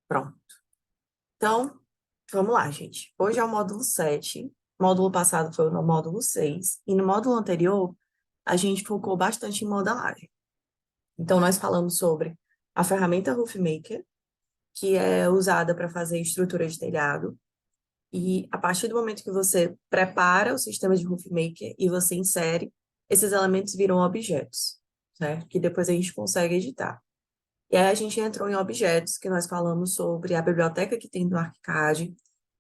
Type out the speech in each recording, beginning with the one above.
Pronto. Então, vamos lá, gente. Hoje é o módulo 7. Módulo passado foi o módulo 6. E no módulo anterior, a gente focou bastante em modelagem. Então, nós falamos sobre a ferramenta RoofMaker, que é usada para fazer estrutura de telhado. E a partir do momento que você prepara o sistema de RoofMaker e você insere, esses elementos viram objetos, certo? Que depois a gente consegue editar. E aí a gente entrou em objetos, que nós falamos sobre a biblioteca que tem do ArchiCAD,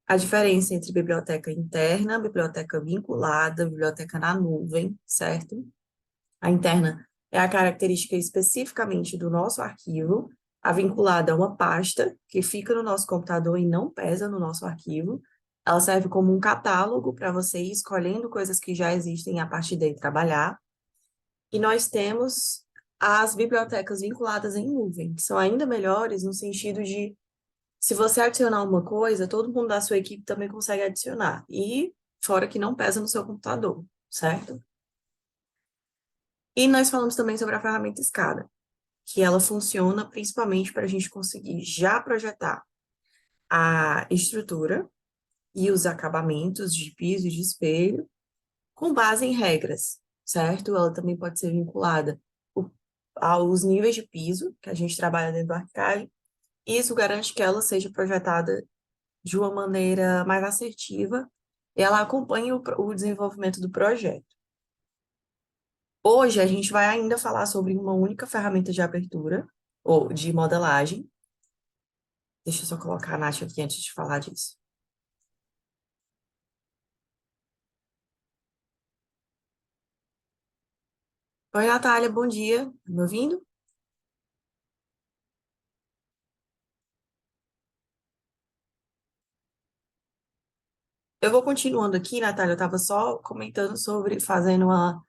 a diferença entre biblioteca interna, biblioteca vinculada, biblioteca na nuvem, certo? A interna é a característica especificamente do nosso arquivo, a vinculada é uma pasta que fica no nosso computador e não pesa no nosso arquivo. Ela serve como um catálogo para você ir escolhendo coisas que já existem a partir daí trabalhar. E nós temos as bibliotecas vinculadas em nuvem, que são ainda melhores no sentido de, se você adicionar uma coisa, todo mundo da sua equipe também consegue adicionar. E fora que não pesa no seu computador, certo? E nós falamos também sobre a ferramenta SCADA, que ela funciona principalmente para a gente conseguir já projetar a estrutura e os acabamentos de piso e de espelho com base em regras, certo? Ela também pode ser vinculada aos níveis de piso que a gente trabalha dentro do ArchiCAD. Isso garante que ela seja projetada de uma maneira mais assertiva e ela acompanhe o desenvolvimento do projeto. Hoje a gente vai ainda falar sobre uma única ferramenta de abertura ou de modelagem. Deixa eu só colocar a Nath aqui antes de falar disso. Oi, Natália, bom dia. Tá me ouvindo? Eu vou continuando aqui, Natália. Eu estava só comentando sobre, fazendo uma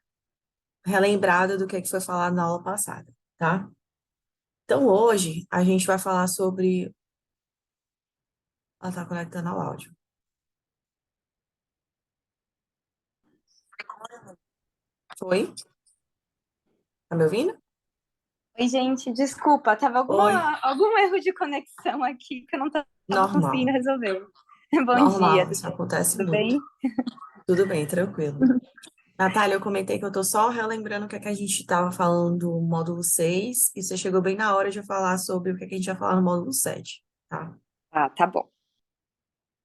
relembrada do que foi falado na aula passada, tá? Então, hoje, a gente vai falar sobre. Ela está conectando ao áudio. Foi? Tá me ouvindo? Oi, gente, desculpa, tava Oi. algum erro de conexão aqui que eu não tava conseguindo Normal. resolver. Bom dia, Normal, isso acontece tudo muito. bem? Tudo bem, tranquilo. Natália, eu comentei que eu tô só relembrando o que a gente estava falando do módulo 6 e você chegou bem na hora de eu falar sobre o que a gente vai falar no módulo 7, tá? Ah, tá bom.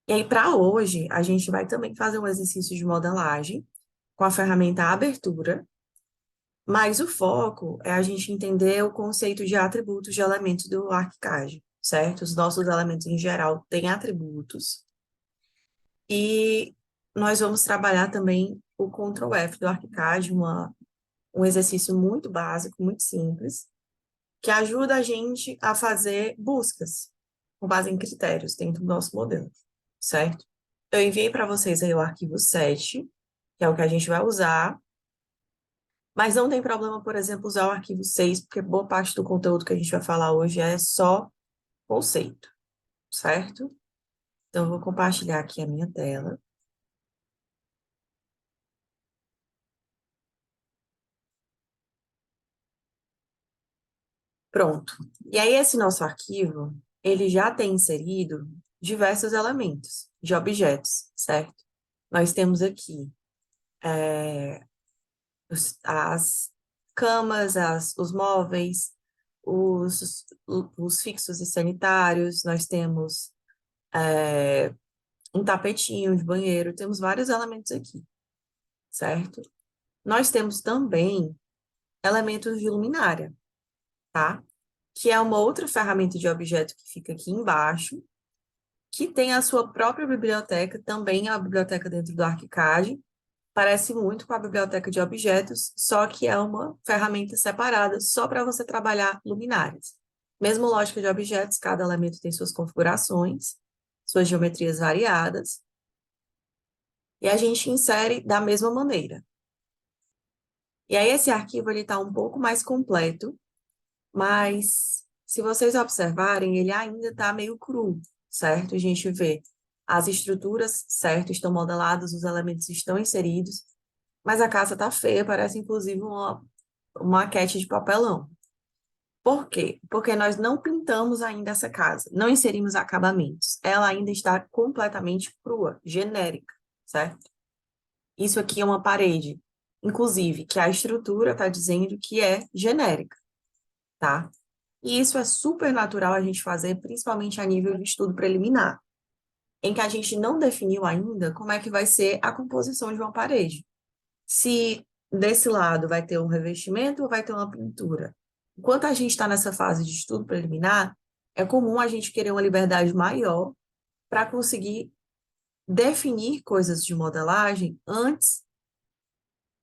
E aí, para hoje, a gente vai também fazer um exercício de modelagem com a ferramenta Abertura, mas o foco é a gente entender o conceito de atributos de elementos do ArchiCAD, certo? Os nossos elementos, em geral, têm atributos. E nós vamos trabalhar também o Ctrl F do ArchiCAD, um exercício muito básico, muito simples, que ajuda a gente a fazer buscas com base em critérios dentro do nosso modelo, certo? Eu enviei para vocês aí o arquivo 7, que é o que a gente vai usar, mas não tem problema, por exemplo, usar o arquivo 6, porque boa parte do conteúdo que a gente vai falar hoje é só conceito, certo? Então, eu vou compartilhar aqui a minha tela. Pronto. E aí, esse nosso arquivo, ele já tem inserido diversos elementos de objetos, certo? Nós temos aqui as camas, os móveis, os fixos e sanitários, nós temos um tapetinho de banheiro, temos vários elementos aqui, certo? Nós temos também elementos de luminária, tá? Que é uma outra ferramenta de objeto que fica aqui embaixo, que tem a sua própria biblioteca, também é a biblioteca dentro do ArchiCAD, parece muito com a biblioteca de objetos, só que é uma ferramenta separada só para você trabalhar luminárias. Mesmo lógica de objetos, cada elemento tem suas configurações, suas geometrias variadas, e a gente insere da mesma maneira. E aí esse arquivo ele está um pouco mais completo, mas se vocês observarem, ele ainda está meio cru, certo? A gente vê as estruturas, certo, estão modeladas, os elementos estão inseridos, mas a casa está feia, parece inclusive uma maquete de papelão. Por quê? Porque nós não pintamos ainda essa casa, não inserimos acabamentos. Ela ainda está completamente crua, genérica, certo? Isso aqui é uma parede, inclusive, que a estrutura está dizendo que é genérica, tá? E isso é super natural a gente fazer, principalmente a nível de estudo preliminar, em que a gente não definiu ainda como é que vai ser a composição de uma parede. Se desse lado vai ter um revestimento ou vai ter uma pintura. Enquanto a gente está nessa fase de estudo preliminar, é comum a gente querer uma liberdade maior para conseguir definir coisas de modelagem antes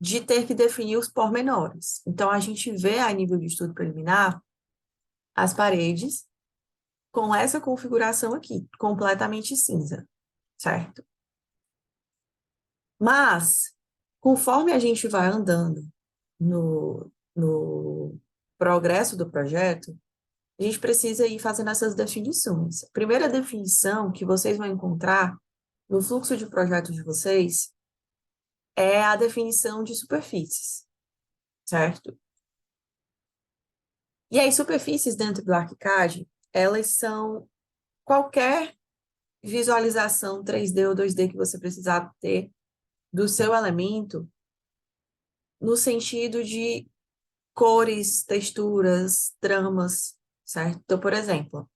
de ter que definir os pormenores. Então, a gente vê a nível de estudo preliminar as paredes com essa configuração aqui, completamente cinza, certo? Mas, conforme a gente vai andando no progresso do projeto, a gente precisa ir fazendo essas definições. A primeira definição que vocês vão encontrar no fluxo de projeto de vocês é a definição de superfícies, certo? E as superfícies dentro do ArchiCAD, elas são qualquer visualização 3D ou 2D que você precisar ter do seu elemento, no sentido de cores, texturas, tramas, certo? Então, por exemplo,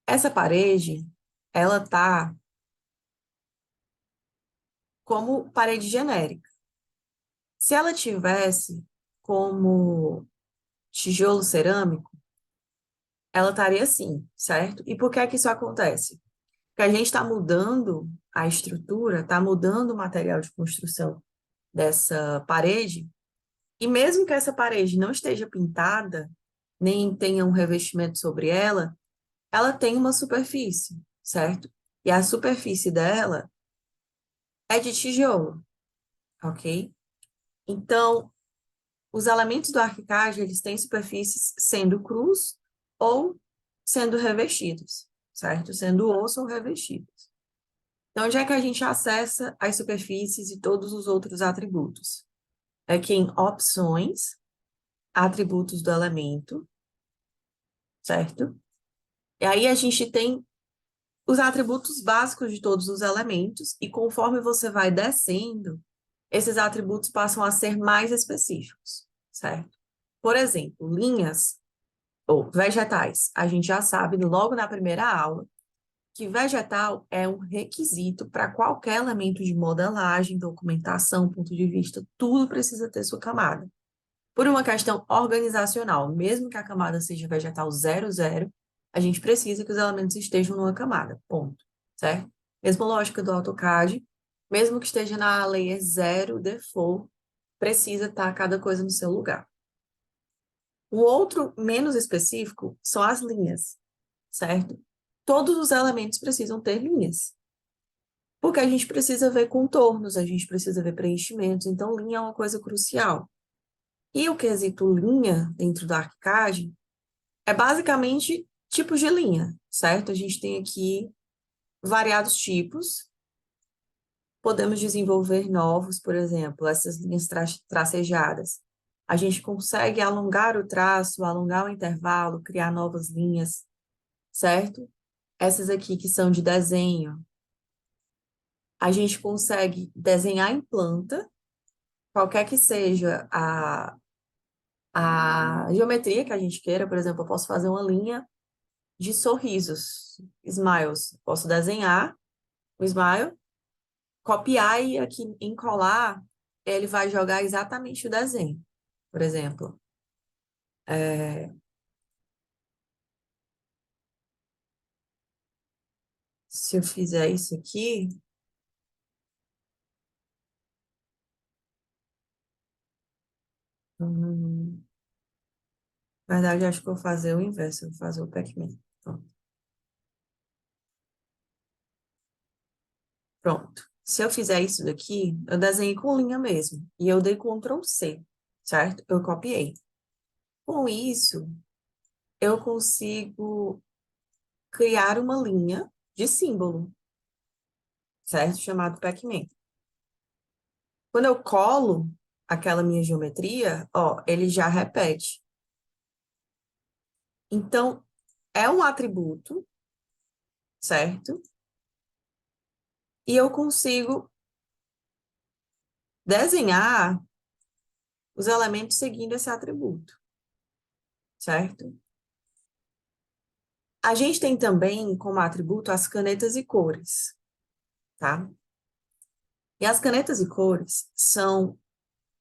essa parede, ela tá como parede genérica. Se ela tivesse como tijolo cerâmico, ela estaria assim, certo? E por que é que isso acontece? Porque a gente está mudando a estrutura, está mudando o material de construção dessa parede, e mesmo que essa parede não esteja pintada, nem tenha um revestimento sobre ela tem uma superfície, certo? E a superfície dela é de tijolo, ok? Então, os elementos do ArchiCAD, eles têm superfícies sendo crus ou sendo revestidos, certo? Sendo osso ou revestidos. Então, onde é que a gente acessa as superfícies e todos os outros atributos? É que em opções, atributos do elemento, certo? E aí a gente tem os atributos básicos de todos os elementos, e conforme você vai descendo, esses atributos passam a ser mais específicos, certo? Por exemplo, linhas ou vegetais. A gente já sabe logo na primeira aula que vegetal é um requisito para qualquer elemento de modelagem, documentação, ponto de vista, tudo precisa ter sua camada. Por uma questão organizacional, mesmo que a camada seja vegetal 00, a gente precisa que os elementos estejam numa camada, ponto, certo? Mesma lógica do AutoCAD, mesmo que esteja na layer 0 default, precisa estar cada coisa no seu lugar. O outro, menos específico, são as linhas, certo? Todos os elementos precisam ter linhas, porque a gente precisa ver contornos, a gente precisa ver preenchimentos, então linha é uma coisa crucial. E o quesito linha dentro do ArchiCAD é basicamente tipos de linha, certo? A gente tem aqui variados tipos, podemos desenvolver novos, por exemplo, essas linhas tracejadas. A gente consegue alongar o traço, alongar o intervalo, criar novas linhas, certo? Essas aqui que são de desenho, a gente consegue desenhar em planta, qualquer que seja a geometria que a gente queira. Por exemplo, eu posso fazer uma linha de sorrisos, smiles. Posso desenhar o smile, copiar e aqui encolar, ele vai jogar exatamente o desenho. Por exemplo, se eu fizer isso aqui, hum, na verdade, acho que eu vou fazer o inverso, eu vou fazer o Pac-Man. Pronto. Pronto. Se eu fizer isso daqui, eu desenhei com linha mesmo, e eu dei Ctrl C, certo? Eu copiei. Com isso, eu consigo criar uma linha de símbolo, certo? Chamado Pac-Man. Quando eu colo aquela minha geometria, ó, ele já repete. Então, é um atributo, certo? E eu consigo desenhar os elementos seguindo esse atributo, certo? A gente tem também como atributo as canetas e cores, tá? E as canetas e cores são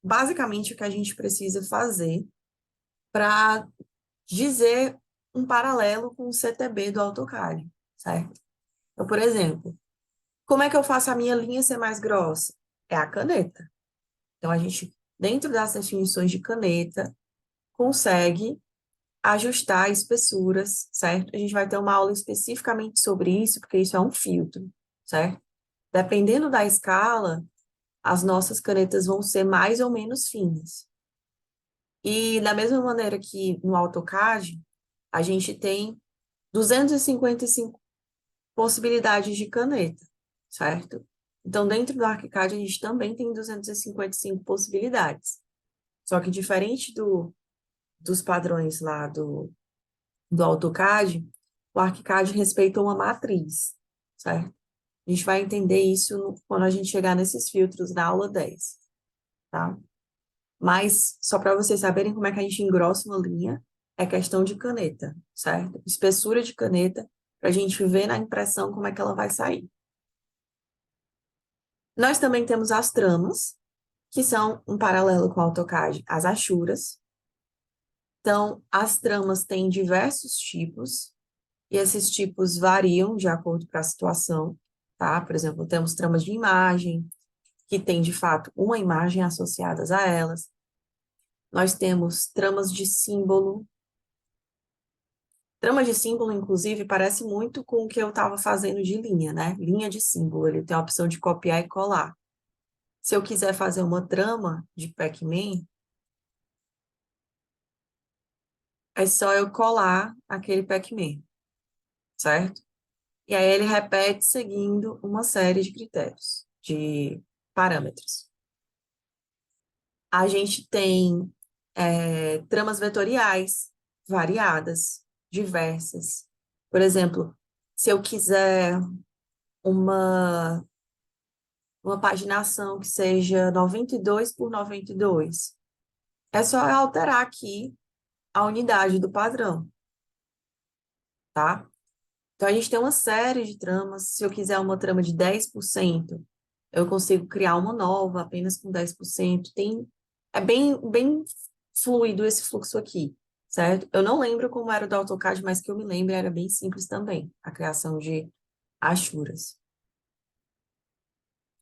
basicamente o que a gente precisa fazer para dizer um paralelo com o CTB do AutoCAD, certo? Então, por exemplo, como é que eu faço a minha linha ser mais grossa? É a caneta. Então, a gente, dentro das definições de caneta, consegue ajustar espessuras, certo? A gente vai ter uma aula especificamente sobre isso, porque isso é um filtro, certo? Dependendo da escala, as nossas canetas vão ser mais ou menos finas. E da mesma maneira que no AutoCAD, a gente tem 255 possibilidades de caneta, certo? Então, dentro do ArchiCAD, a gente também tem 255 possibilidades. Só que diferente dos padrões lá do AutoCAD, o ArchiCAD respeita uma matriz, certo? A gente vai entender isso quando a gente chegar nesses filtros na aula 10, tá? Mas, só para vocês saberem como é que a gente engrossa uma linha, é questão de caneta, certo? Espessura de caneta, para a gente ver na impressão como é que ela vai sair. Nós também temos as tramas, que são um paralelo com o AutoCAD, as achuras. Então, as tramas têm diversos tipos, e esses tipos variam de acordo com a situação, tá? Por exemplo, temos tramas de imagem, que tem, de fato, uma imagem associadas a elas. Nós temos tramas de símbolo. Trama de símbolo, inclusive, parece muito com o que eu estava fazendo de linha, né? Linha de símbolo, ele tem a opção de copiar e colar. Se eu quiser fazer uma trama de Pac-Man, é só eu colar aquele Pac-Man, certo? E aí ele repete seguindo uma série de critérios, de parâmetros. A gente tem tramas vetoriais variadas, diversas. Por exemplo, se eu quiser uma paginação que seja 92 por 92, é só eu alterar aqui a unidade do padrão, tá? Então, a gente tem uma série de tramas. Se eu quiser uma trama de 10%, eu consigo criar uma nova apenas com 10%. É bem fluido esse fluxo aqui, certo? Eu não lembro como era o do AutoCAD, mas que eu me lembro era bem simples também, a criação de achuras.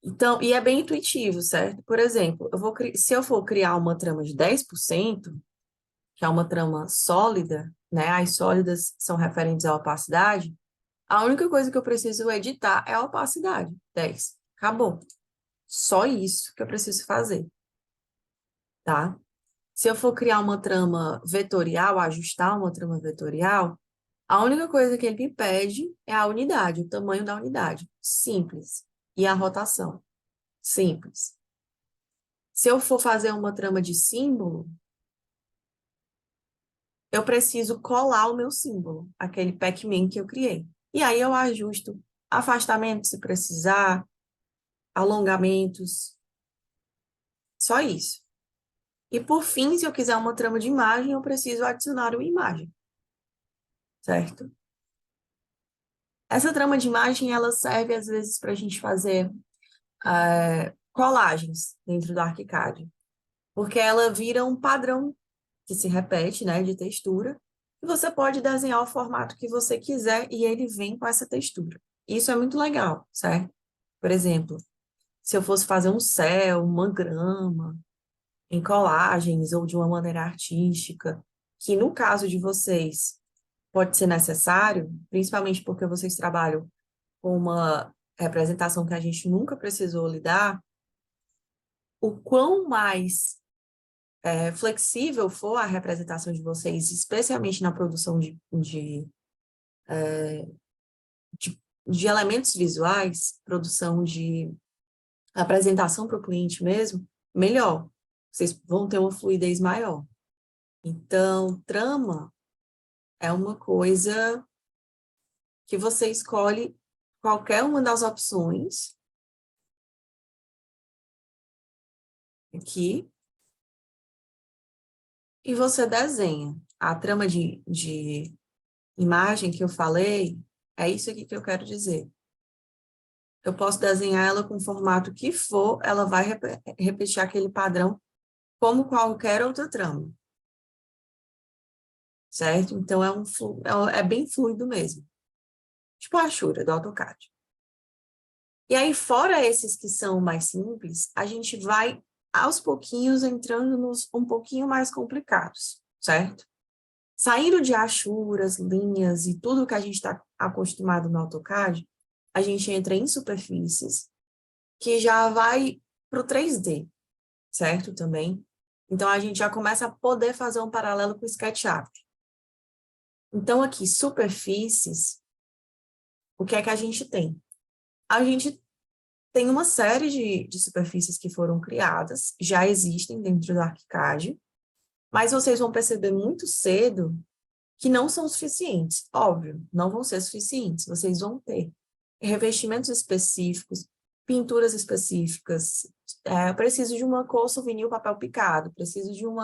Então, e é bem intuitivo, certo? Por exemplo, se eu for criar uma trama de 10%, que é uma trama sólida, né? As sólidas são referentes à opacidade. A única coisa que eu preciso editar é a opacidade. 10. Acabou. Só isso que eu preciso fazer, tá? Se eu for criar uma trama vetorial, ajustar uma trama vetorial, a única coisa que ele me pede é a unidade, o tamanho da unidade. Simples. E a rotação. Simples. Se eu for fazer uma trama de símbolo, eu preciso colar o meu símbolo, aquele Pac-Man que eu criei. E aí eu ajusto afastamento se precisar, alongamentos, só isso. E por fim, se eu quiser uma trama de imagem, eu preciso adicionar uma imagem, certo? Essa trama de imagem, ela serve às vezes para a gente fazer colagens dentro do ArchiCAD, porque ela vira um padrão que se repete, né, de textura, e você pode desenhar o formato que você quiser e ele vem com essa textura. Isso é muito legal, certo? Por exemplo, se eu fosse fazer um céu, uma grama, em colagens ou de uma maneira artística, que no caso de vocês pode ser necessário, principalmente porque vocês trabalham com uma representação que a gente nunca precisou lidar, o quão mais flexível for a representação de vocês, especialmente na produção de elementos visuais, produção de apresentação para o cliente mesmo, melhor, vocês vão ter uma fluidez maior. Então, trama é uma coisa que você escolhe qualquer uma das opções aqui e você desenha. A trama de imagem que eu falei, é isso aqui que eu quero dizer. Eu posso desenhar ela com o formato que for, ela vai repetir aquele padrão como qualquer outra trama. Certo? Então, é bem fluido mesmo. Tipo a Ashura, do AutoCAD. E aí, fora esses que são mais simples, a gente vai, aos pouquinhos, entrando nos um pouquinho mais complicados, certo? Saindo de achuras, linhas e tudo que a gente está acostumado no AutoCAD, a gente entra em superfícies, que já vai para o 3D, certo? Também. Então, a gente já começa a poder fazer um paralelo com o SketchUp. Então, aqui, superfícies, o que é que a gente tem? A gente tem uma série de superfícies que foram criadas, já existem dentro do ArchiCAD, mas vocês vão perceber muito cedo que não são suficientes. Óbvio, não vão ser suficientes. Vocês vão ter revestimentos específicos, pinturas específicas. Eu preciso de uma cor vinil papel picado, preciso de um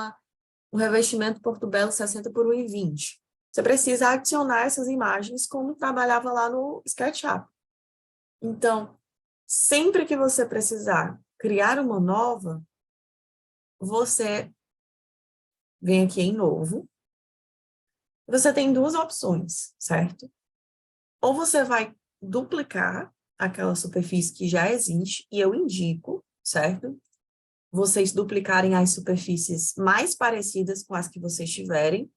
revestimento Portobello 60 por 1,20. Você precisa adicionar essas imagens como trabalhava lá no SketchUp. Então, sempre que você precisar criar uma nova, você vem aqui em novo. Você tem duas opções, certo? Ou você vai duplicar aquela superfície que já existe, e eu indico, certo? Vocês duplicarem as superfícies mais parecidas com as que vocês tiverem,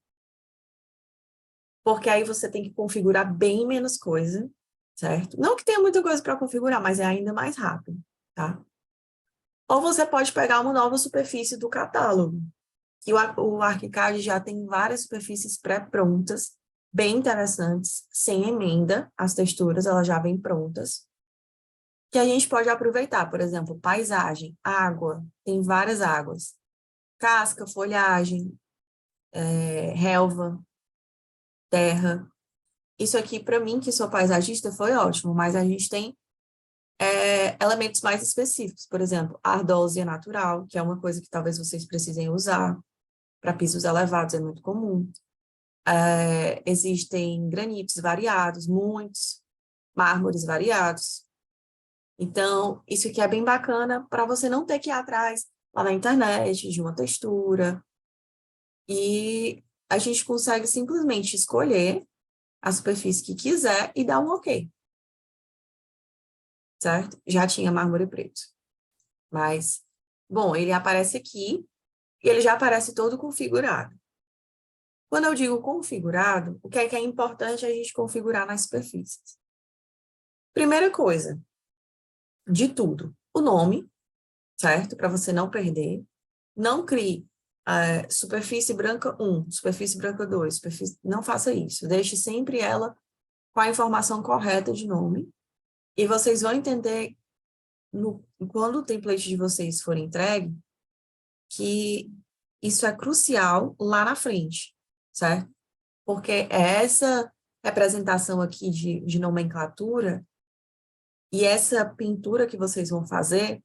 porque aí você tem que configurar bem menos coisa, certo? Não que tenha muita coisa para configurar, mas é ainda mais rápido, tá? Ou você pode pegar uma nova superfície do catálogo, que o ArchiCAD já tem várias superfícies pré-prontas, bem interessantes, sem emenda, as texturas elas já vêm prontas, que a gente pode aproveitar, por exemplo, paisagem, água, tem várias águas, casca, folhagem, relva, terra. Isso aqui, para mim, que sou paisagista, foi ótimo, mas a gente tem elementos mais específicos, por exemplo, a ardósia natural, que é uma coisa que talvez vocês precisem usar, para pisos elevados é muito comum. Existem granitos variados, muitos, mármores variados. Então, isso aqui é bem bacana para você não ter que ir atrás lá na internet de uma textura. E a gente consegue simplesmente escolher a superfície que quiser e dar um OK. Certo? Já tinha mármore preto. Mas, bom, ele aparece aqui e ele já aparece todo configurado. Quando eu digo configurado, o que é importante a gente configurar nas superfícies? Primeira coisa, de tudo, o nome, certo? Para você não perder. Não crie superfície branca 1, superfície branca 2, não faça isso. Deixe sempre ela com a informação correta de nome. E vocês vão entender, quando o template de vocês for entregue, que isso é crucial lá na frente, certo? Porque é essa representação aqui de nomenclatura e essa pintura que vocês vão fazer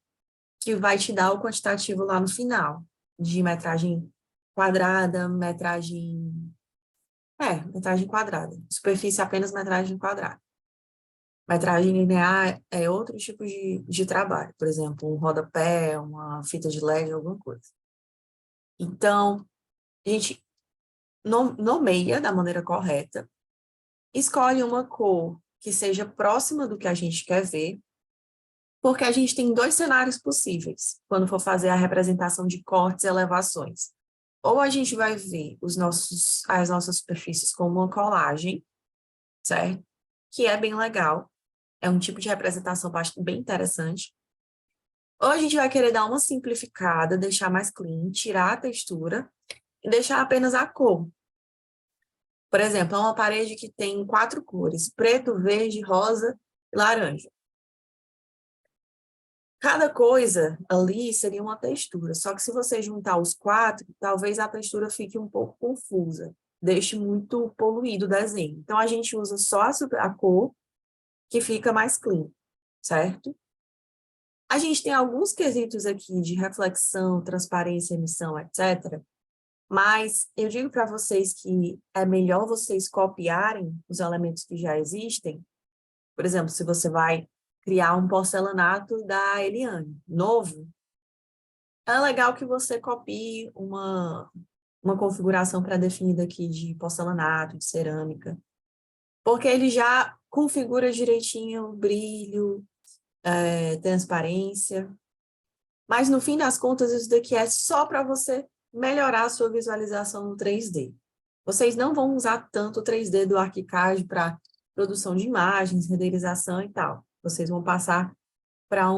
que vai te dar o quantitativo lá no final, de metragem quadrada, metragem quadrada. Superfície apenas metragem quadrada. Metragem linear é outro tipo de trabalho, por exemplo, um rodapé, uma fita de LED, alguma coisa. Então, a gente nomeia da maneira correta, escolhe uma cor que seja próxima do que a gente quer ver, porque a gente tem dois cenários possíveis quando for fazer a representação de cortes e elevações. Ou a gente vai ver as nossas superfícies como uma colagem, certo? Que é bem legal, é um tipo de representação bem interessante. Ou a gente vai querer dar uma simplificada, deixar mais clean, tirar a textura e deixar apenas a cor. Por exemplo, é uma parede que tem 4 cores, preto, verde, rosa e laranja. Cada coisa ali seria uma textura, só que se você juntar os quatro, talvez a textura fique um pouco confusa, deixe muito poluído o desenho. Então, a gente usa só a cor, que fica mais clean, certo? A gente tem alguns quesitos aqui de reflexão, transparência, emissão, etc., mas eu digo para vocês que é melhor vocês copiarem os elementos que já existem. Por exemplo, se você vai criar um porcelanato da Eliane, novo, é legal que você copie uma configuração pré-definida aqui de porcelanato, de cerâmica, porque ele já configura direitinho o brilho, transparência, mas no fim das contas isso daqui é só para você melhorar a sua visualização no 3D. Vocês não vão usar tanto o 3D do ArchiCAD para produção de imagens, renderização e tal. Vocês vão passar para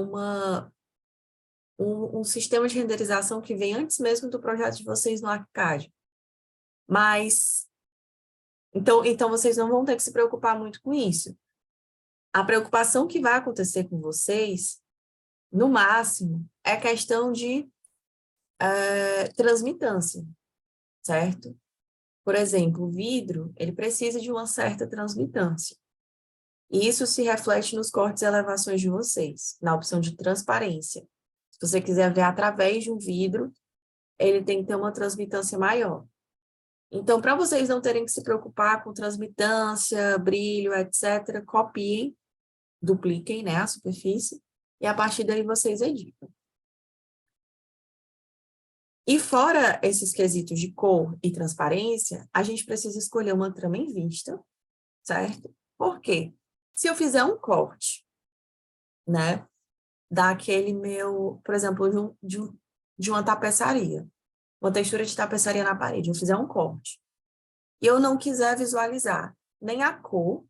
um sistema de renderização que vem antes mesmo do projeto de vocês no ArchiCAD. Mas, então vocês não vão ter que se preocupar muito com isso. A preocupação que vai acontecer com vocês, no máximo, é questão de transmitância, certo? Por exemplo, o vidro, ele precisa de uma certa transmitância. E isso se reflete nos cortes e elevações de vocês, na opção de transparência. Se você quiser ver através de um vidro, ele tem que ter uma transmitância maior. Então, para vocês não terem que se preocupar com transmitância, brilho, etc., copiem, dupliquem, né, a superfície, e a partir daí vocês editam. E fora esses quesitos de cor e transparência, a gente precisa escolher uma trama em vista, certo? Por quê? Se eu fizer um corte, né, daquele meu, por exemplo, de uma tapeçaria, uma textura de tapeçaria na parede, eu fizer um corte, e eu não quiser visualizar nem a cor,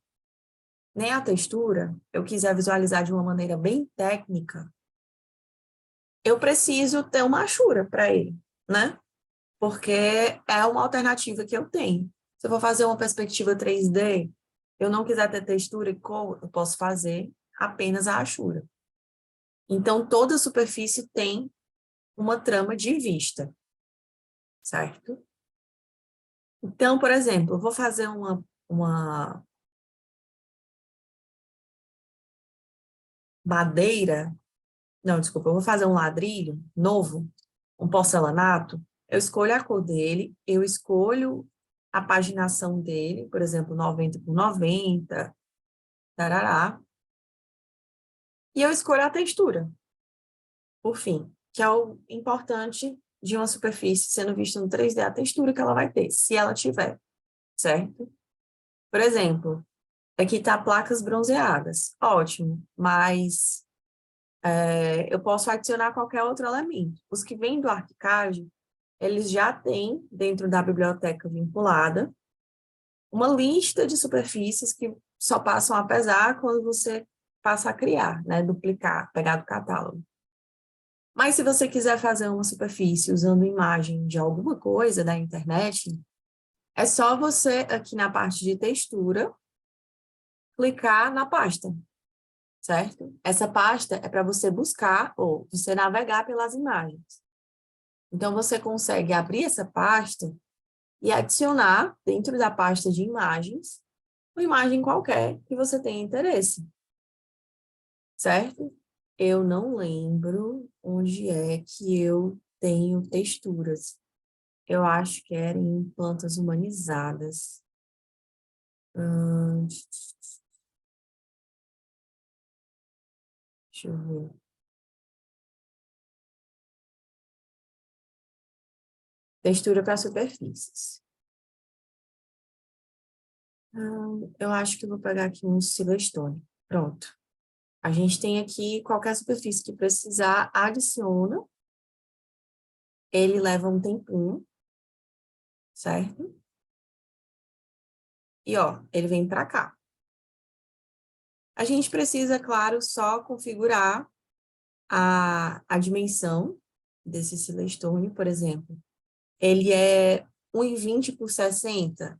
nem a textura, eu quiser visualizar de uma maneira bem técnica, eu preciso ter uma achura para ele, né? Porque é uma alternativa que eu tenho. Se eu for fazer uma perspectiva 3D, eu não quiser ter textura e cor, eu posso fazer apenas a achura. Então, toda superfície tem uma trama de vista, certo? Então, por exemplo, eu vou fazer uma madeira, não, desculpa, eu vou fazer um ladrilho novo, um porcelanato, eu escolho a cor dele, eu escolho a paginação dele, por exemplo, 90 por 90, tarará, e eu escolho a textura, por fim, que é o importante de uma superfície sendo vista no 3D, a textura que ela vai ter, se ela tiver, certo? Por exemplo, aqui tá placas bronzeadas, ótimo, mas eu posso adicionar qualquer outro elemento. Os que vêm do ArchiCAD, eles já têm, dentro da biblioteca vinculada, uma lista de superfícies que só passam a pesar quando você passa a criar, né? Duplicar, pegar do catálogo. Mas se você quiser fazer uma superfície usando imagem de alguma coisa da internet, é só você, aqui na parte de textura, clicar na pasta, certo? Essa pasta é para você buscar ou você navegar pelas imagens. Então, você consegue abrir essa pasta e adicionar dentro da pasta de imagens uma imagem qualquer que você tenha interesse, certo? Eu não lembro onde é que eu tenho texturas. Eu acho que era em plantas humanizadas. Deixa eu ver. Textura para superfícies. Eu acho que eu vou pegar aqui um Silestone. Pronto. A gente tem aqui qualquer superfície que precisar, adiciona. Ele leva um tempinho, certo? E, ó, ele vem para cá. A gente precisa, claro, só configurar a dimensão desse Silestone, por exemplo. Ele é 1,20 por 60.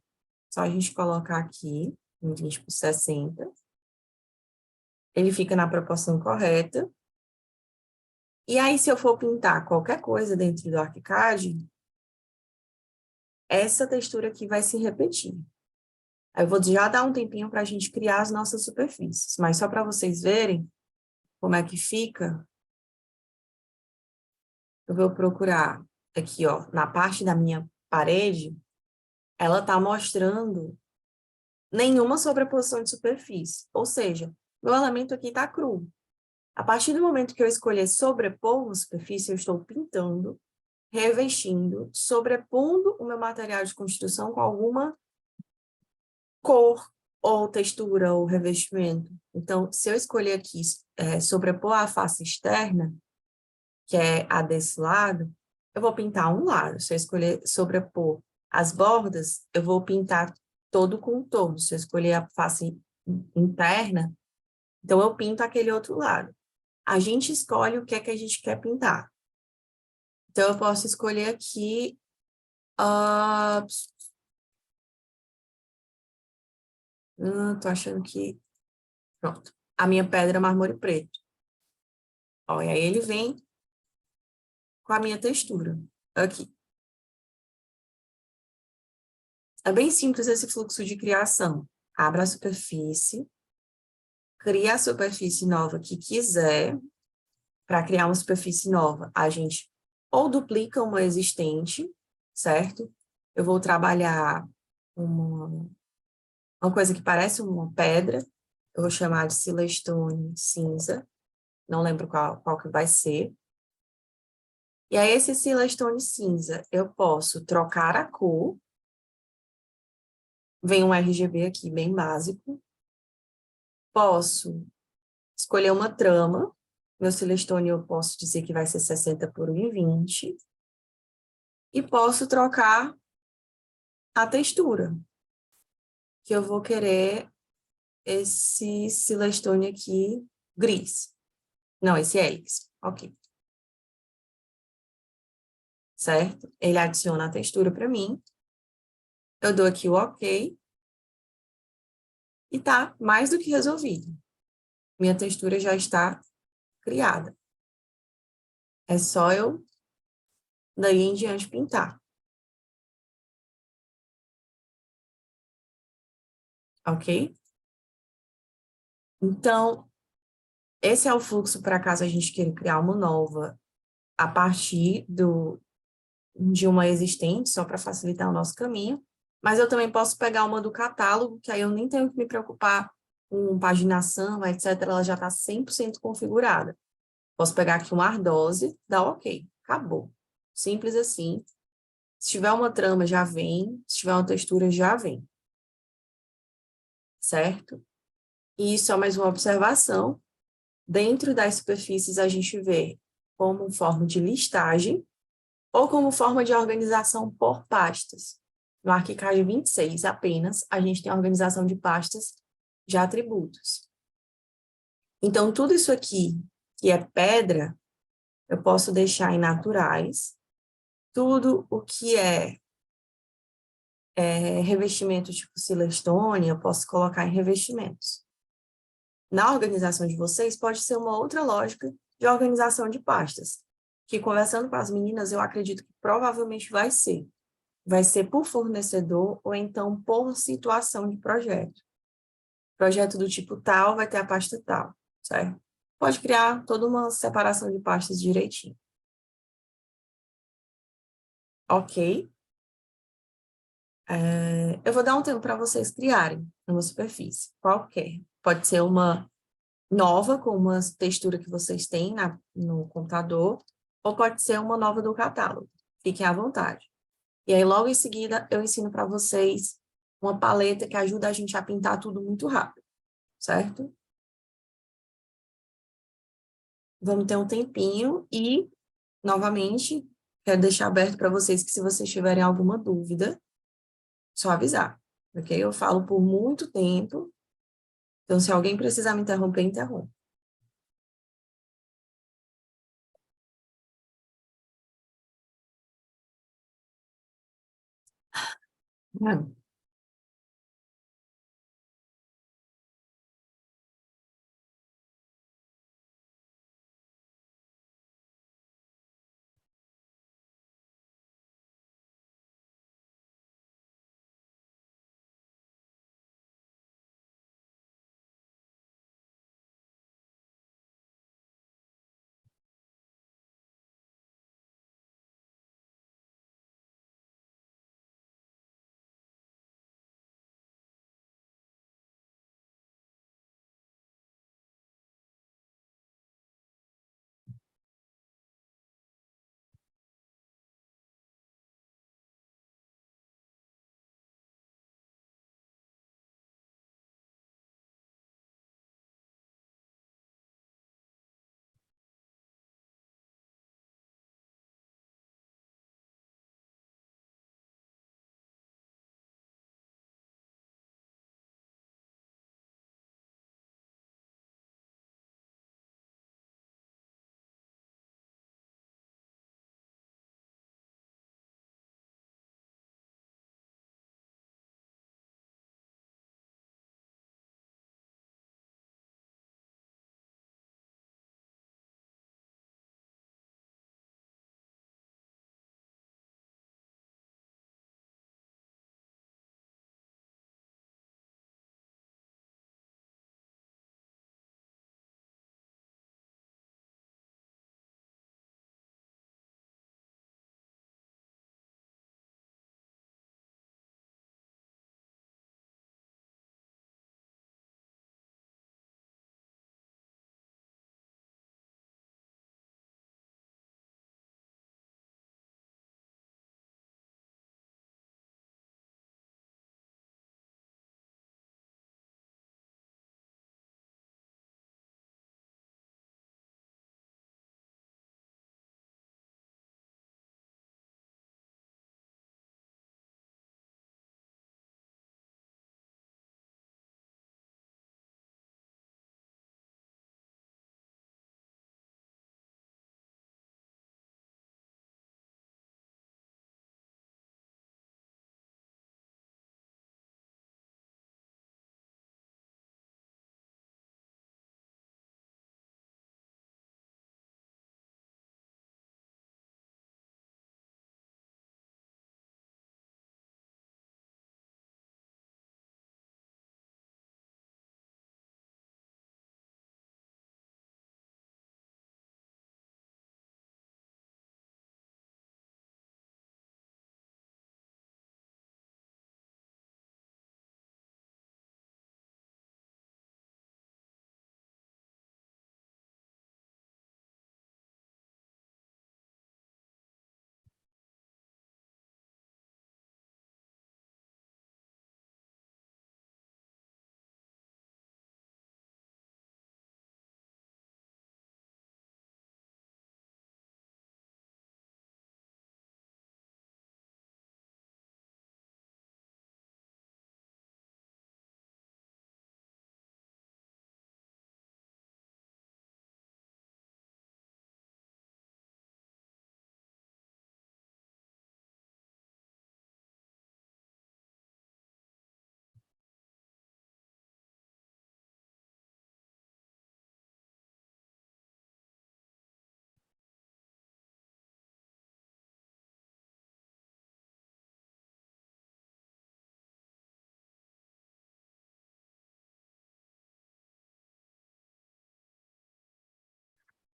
Só a gente colocar aqui, 1,20 por 60. Ele fica na proporção correta. E aí, se eu for pintar qualquer coisa dentro do ArchiCAD, essa textura aqui vai se repetir. Aí eu vou já dar um tempinho para a gente criar as nossas superfícies, mas só para vocês verem como é que fica, eu vou procurar aqui, ó, na parte da minha parede, ela está mostrando nenhuma sobreposição de superfície, ou seja, meu elemento aqui está cru. A partir do momento que eu escolher sobrepor uma superfície, eu estou pintando, revestindo, sobrepondo o meu material de construção com alguma cor ou textura ou revestimento. Então, se eu escolher aqui sobrepor a face externa, que é a desse lado, eu vou pintar um lado. Se eu escolher sobrepor as bordas, eu vou pintar todo o contorno. Se eu escolher a face interna, então eu pinto aquele outro lado. A gente escolhe o que é que a gente quer pintar. Então, eu posso escolher aqui... tô achando que... Pronto. A minha pedra mármore preto. Ó, e aí ele vem com a minha textura. Aqui. É bem simples esse fluxo de criação. Abra a superfície, cria a superfície nova que quiser. Para criar uma superfície nova, a gente ou duplica uma existente, certo? Eu vou trabalhar uma coisa que parece uma pedra, eu vou chamar de silestone cinza, não lembro qual que vai ser. E aí, esse silestone cinza, eu posso trocar a cor, vem um RGB aqui bem básico, posso escolher uma trama, meu silestone eu posso dizer que vai ser 60 por 1,20, e posso trocar a textura, que eu vou querer esse silestone aqui gris. Não, esse helix. Ok. Certo? Ele adiciona a textura para mim. Eu dou aqui o ok. E tá mais do que resolvido. Minha textura já está criada. É só eu, daí em diante, pintar. Ok? Então, esse é o fluxo para caso a gente queira criar uma nova a partir de uma existente, só para facilitar o nosso caminho. Mas eu também posso pegar uma do catálogo, que aí eu nem tenho que me preocupar com paginação, etc. Ela já está 100% configurada. Posso pegar aqui uma ardose, dar ok, acabou. Simples assim. Se tiver uma trama, já vem. Se tiver uma textura, já vem. Certo? E só mais uma observação. Dentro das superfícies, a gente vê como forma de listagem ou como forma de organização por pastas. No ArchiCAD 26 apenas, a gente tem a organização de pastas de atributos. Então, tudo isso aqui, que é pedra, eu posso deixar em naturais. Tudo o que é revestimento tipo silestone, eu posso colocar em revestimentos. Na organização de vocês, pode ser uma outra lógica de organização de pastas, que conversando com as meninas, eu acredito que provavelmente vai ser. Vai ser por fornecedor ou então por situação de projeto. Projeto do tipo tal vai ter a pasta tal, certo? Pode criar toda uma separação de pastas direitinho. Ok? Eu vou dar um tempo para vocês criarem uma superfície, qualquer. Pode ser uma nova, com uma textura que vocês têm no computador, ou pode ser uma nova do catálogo. Fiquem à vontade. E aí, logo em seguida, eu ensino para vocês uma paleta que ajuda a gente a pintar tudo muito rápido, certo? Vamos ter um tempinho e, novamente, quero deixar aberto para vocês que se vocês tiverem alguma dúvida, só avisar, ok? Eu falo por muito tempo, então se alguém precisar me interromper, interrompa.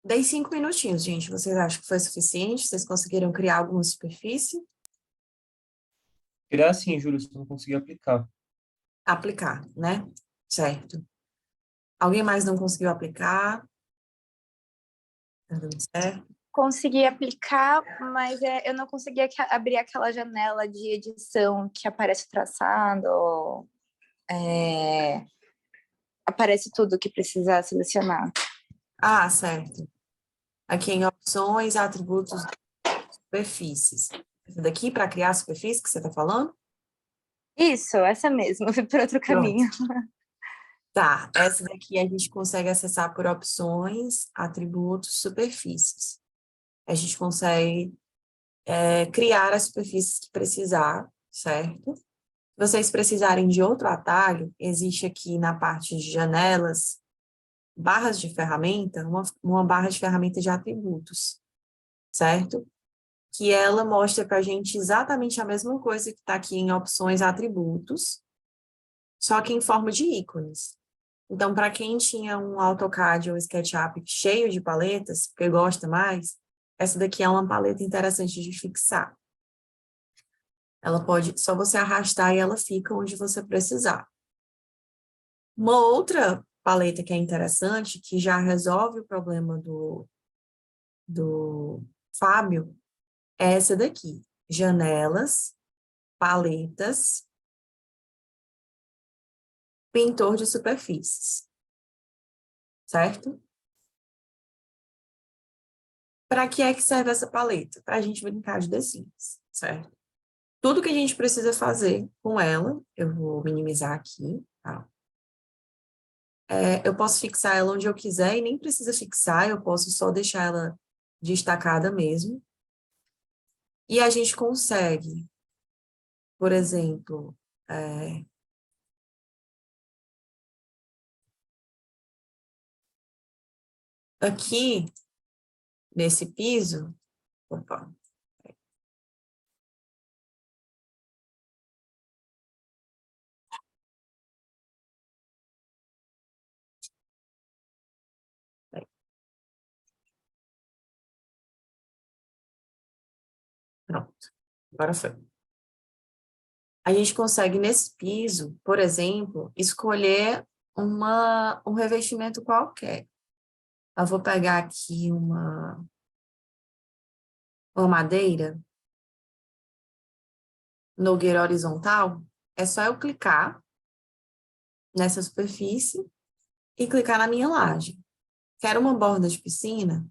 Dei 5 minutinhos, gente. Vocês acham que foi suficiente? Vocês conseguiram criar alguma superfície? Criar assim, Júlio, se eu não conseguir aplicar. Aplicar, né? Certo. Alguém mais não conseguiu aplicar? Tá dando certo? Consegui aplicar, mas eu não consegui abrir aquela janela de edição que aparece o traçado, aparece tudo que precisa selecionar. Ah, certo. Aqui em opções, atributos, superfícies. Essa daqui para criar a superfície que você está falando? Isso, essa mesmo, fui por outro Pronto. caminho. Tá, essa daqui a gente consegue acessar por opções, atributos, superfícies. A gente consegue criar as superfícies que precisar, certo? Se vocês precisarem de outro atalho, existe aqui na parte de janelas, barras de ferramenta, uma barra de ferramenta de atributos, certo? Que ela mostra para a gente exatamente a mesma coisa que está aqui em opções atributos, só que em forma de ícones. Então, para quem tinha um AutoCAD ou SketchUp cheio de paletas, porque gosta mais, essa daqui é uma paleta interessante de fixar. Ela pode, só você arrastar e ela fica onde você precisar. Uma outra paleta que é interessante, que já resolve o problema do Fábio, é essa daqui. Janelas, paletas, pintor de superfícies. Certo? Para que é que serve essa paleta? Para a gente brincar de The Sims, certo? Tudo que a gente precisa fazer com ela, eu vou minimizar aqui, tá? Eu posso fixar ela onde eu quiser e nem precisa fixar, eu posso só deixar ela destacada mesmo. E a gente consegue, por exemplo, aqui, nesse piso, opa, pronto, agora foi. A gente consegue, nesse piso, por exemplo, escolher um revestimento qualquer. Eu vou pegar aqui uma madeira, nogueira horizontal. É só eu clicar nessa superfície e clicar na minha laje. Quero uma borda de piscina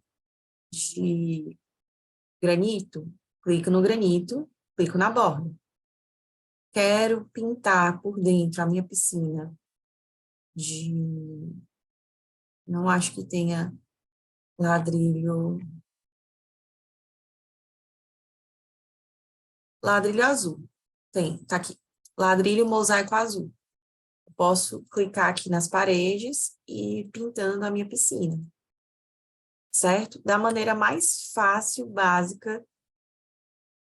de granito, clico no granito, clico na borda. Quero pintar por dentro a minha piscina de... Não acho que tenha ladrilho... Ladrilho azul. Tem, tá aqui. Ladrilho mosaico azul. Posso clicar aqui nas paredes e ir pintando a minha piscina. Certo? Da maneira mais fácil, básica,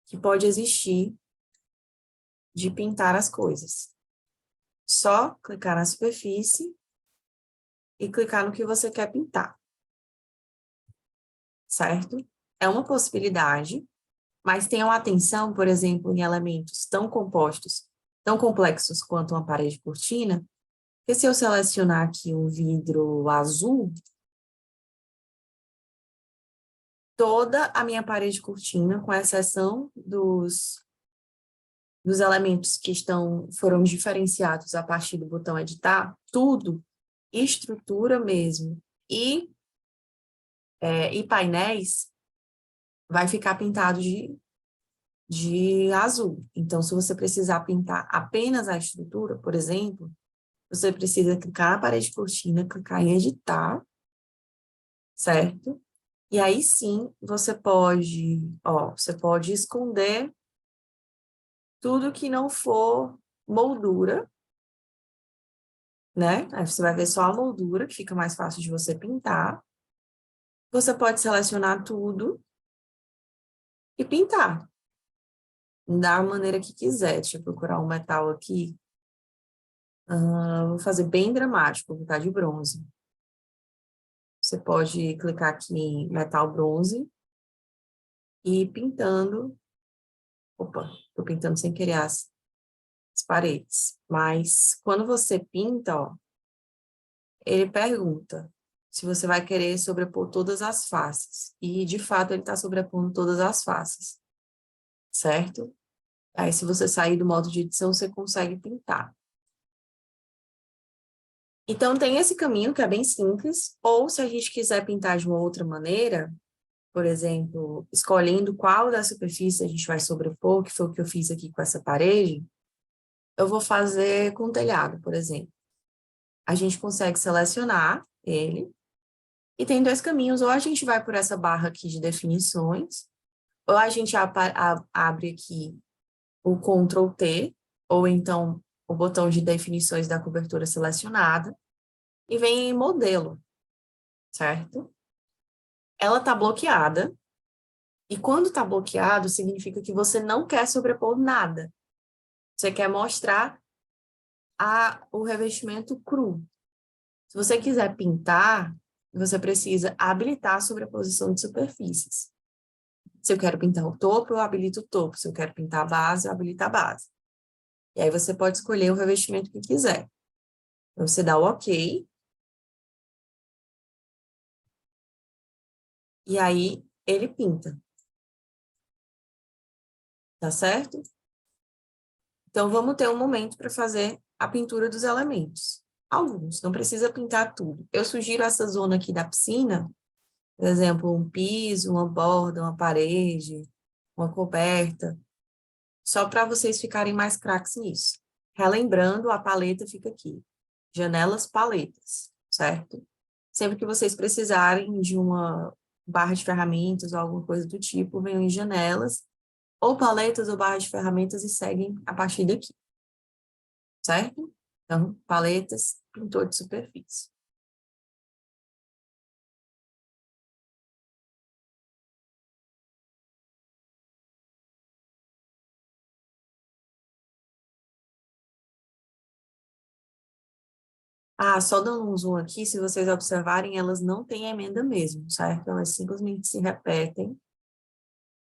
que pode existir de pintar as coisas. Só clicar na superfície e clicar no que você quer pintar. Certo? É uma possibilidade, mas tenham atenção, por exemplo, em elementos tão compostos, tão complexos quanto uma parede cortina, porque se eu selecionar aqui um vidro azul, toda a minha parede cortina, com exceção dos elementos que foram diferenciados a partir do botão editar, tudo, estrutura mesmo, e painéis, vai ficar pintado de azul. Então, se você precisar pintar apenas a estrutura, por exemplo, você precisa clicar na parede cortina, clicar em editar, certo? E aí sim, você pode esconder tudo que não for moldura, né? Aí você vai ver só a moldura, que fica mais fácil de você pintar. Você pode selecionar tudo e pintar da maneira que quiser. Deixa eu procurar um metal aqui. Vou fazer bem dramático, vou botar de bronze. Você pode clicar aqui em metal bronze e ir pintando. Opa, estou pintando sem querer as paredes. Mas quando você pinta, ó, ele pergunta se você vai querer sobrepor todas as faces. E, de fato, ele está sobrepondo todas as faces, certo? Aí, se você sair do modo de edição, você consegue pintar. Então, tem esse caminho que é bem simples, ou se a gente quiser pintar de uma outra maneira, por exemplo, escolhendo qual da superfície a gente vai sobrepor, que foi o que eu fiz aqui com essa parede, eu vou fazer com o telhado, por exemplo. A gente consegue selecionar ele, e tem dois caminhos, ou a gente vai por essa barra aqui de definições, ou a gente abre aqui o Ctrl T, ou então o botão de definições da cobertura selecionada, e vem em modelo, certo? Ela está bloqueada, e quando está bloqueado, significa que você não quer sobrepor nada. Você quer mostrar o revestimento cru. Se você quiser pintar, você precisa habilitar a sobreposição de superfícies. Se eu quero pintar o topo, eu habilito o topo. Se eu quero pintar a base, eu habilito a base. E aí você pode escolher o revestimento que quiser. Então, você dá o OK. E aí, ele pinta. Tá certo? Então, vamos ter um momento para fazer a pintura dos elementos. Alguns, não precisa pintar tudo. Eu sugiro essa zona aqui da piscina, por exemplo, um piso, uma borda, uma parede, uma coberta, só para vocês ficarem mais craques nisso. Relembrando, a paleta fica aqui. Janelas, paletas, certo? Sempre que vocês precisarem de uma barra de ferramentas ou alguma coisa do tipo, venham em janelas, ou paletas ou barra de ferramentas e seguem a partir daqui, certo? Então, paletas, pintor de superfície. Ah, só dando um zoom aqui, se vocês observarem, elas não têm emenda mesmo, certo? Elas simplesmente se repetem.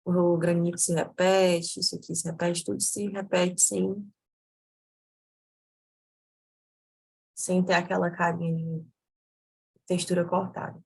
O granito se repete, isso aqui se repete, tudo se repete sem ter aquela carinha de textura cortada.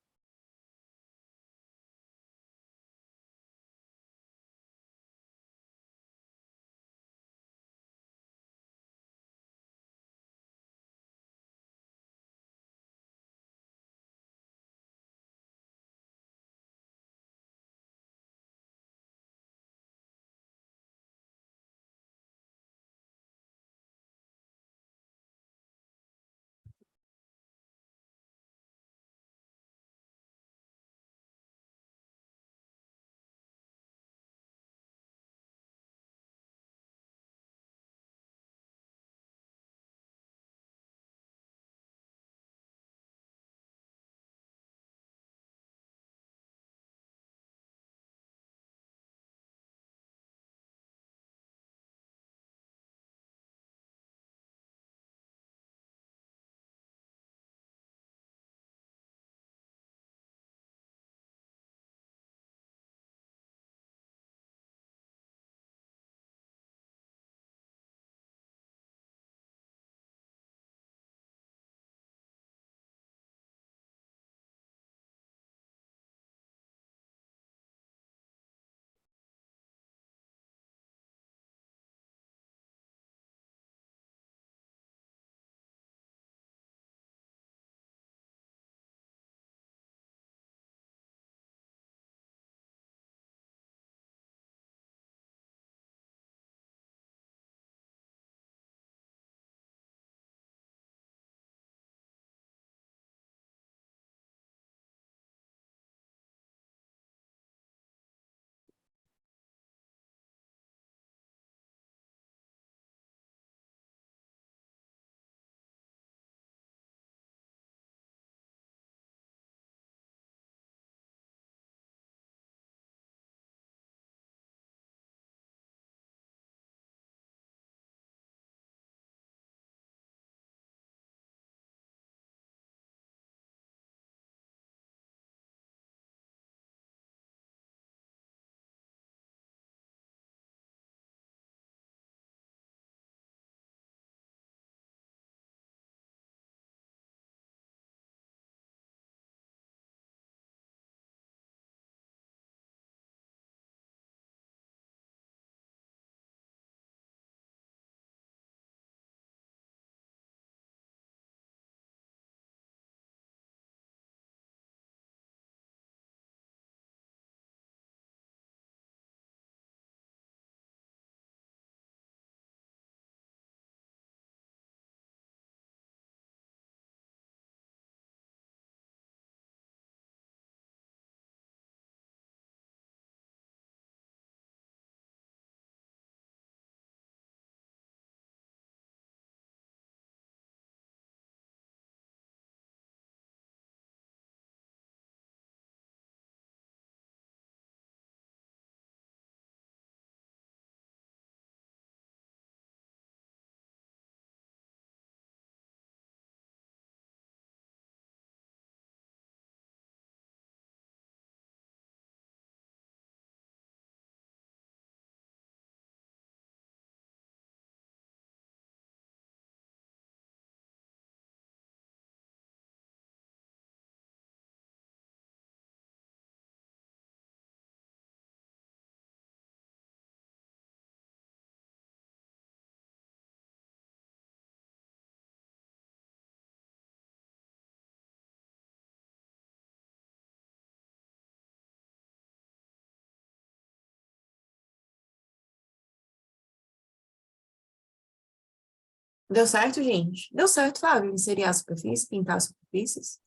Deu certo, gente? Deu certo, Fábio, inserir a superfície, pintar as superfícies?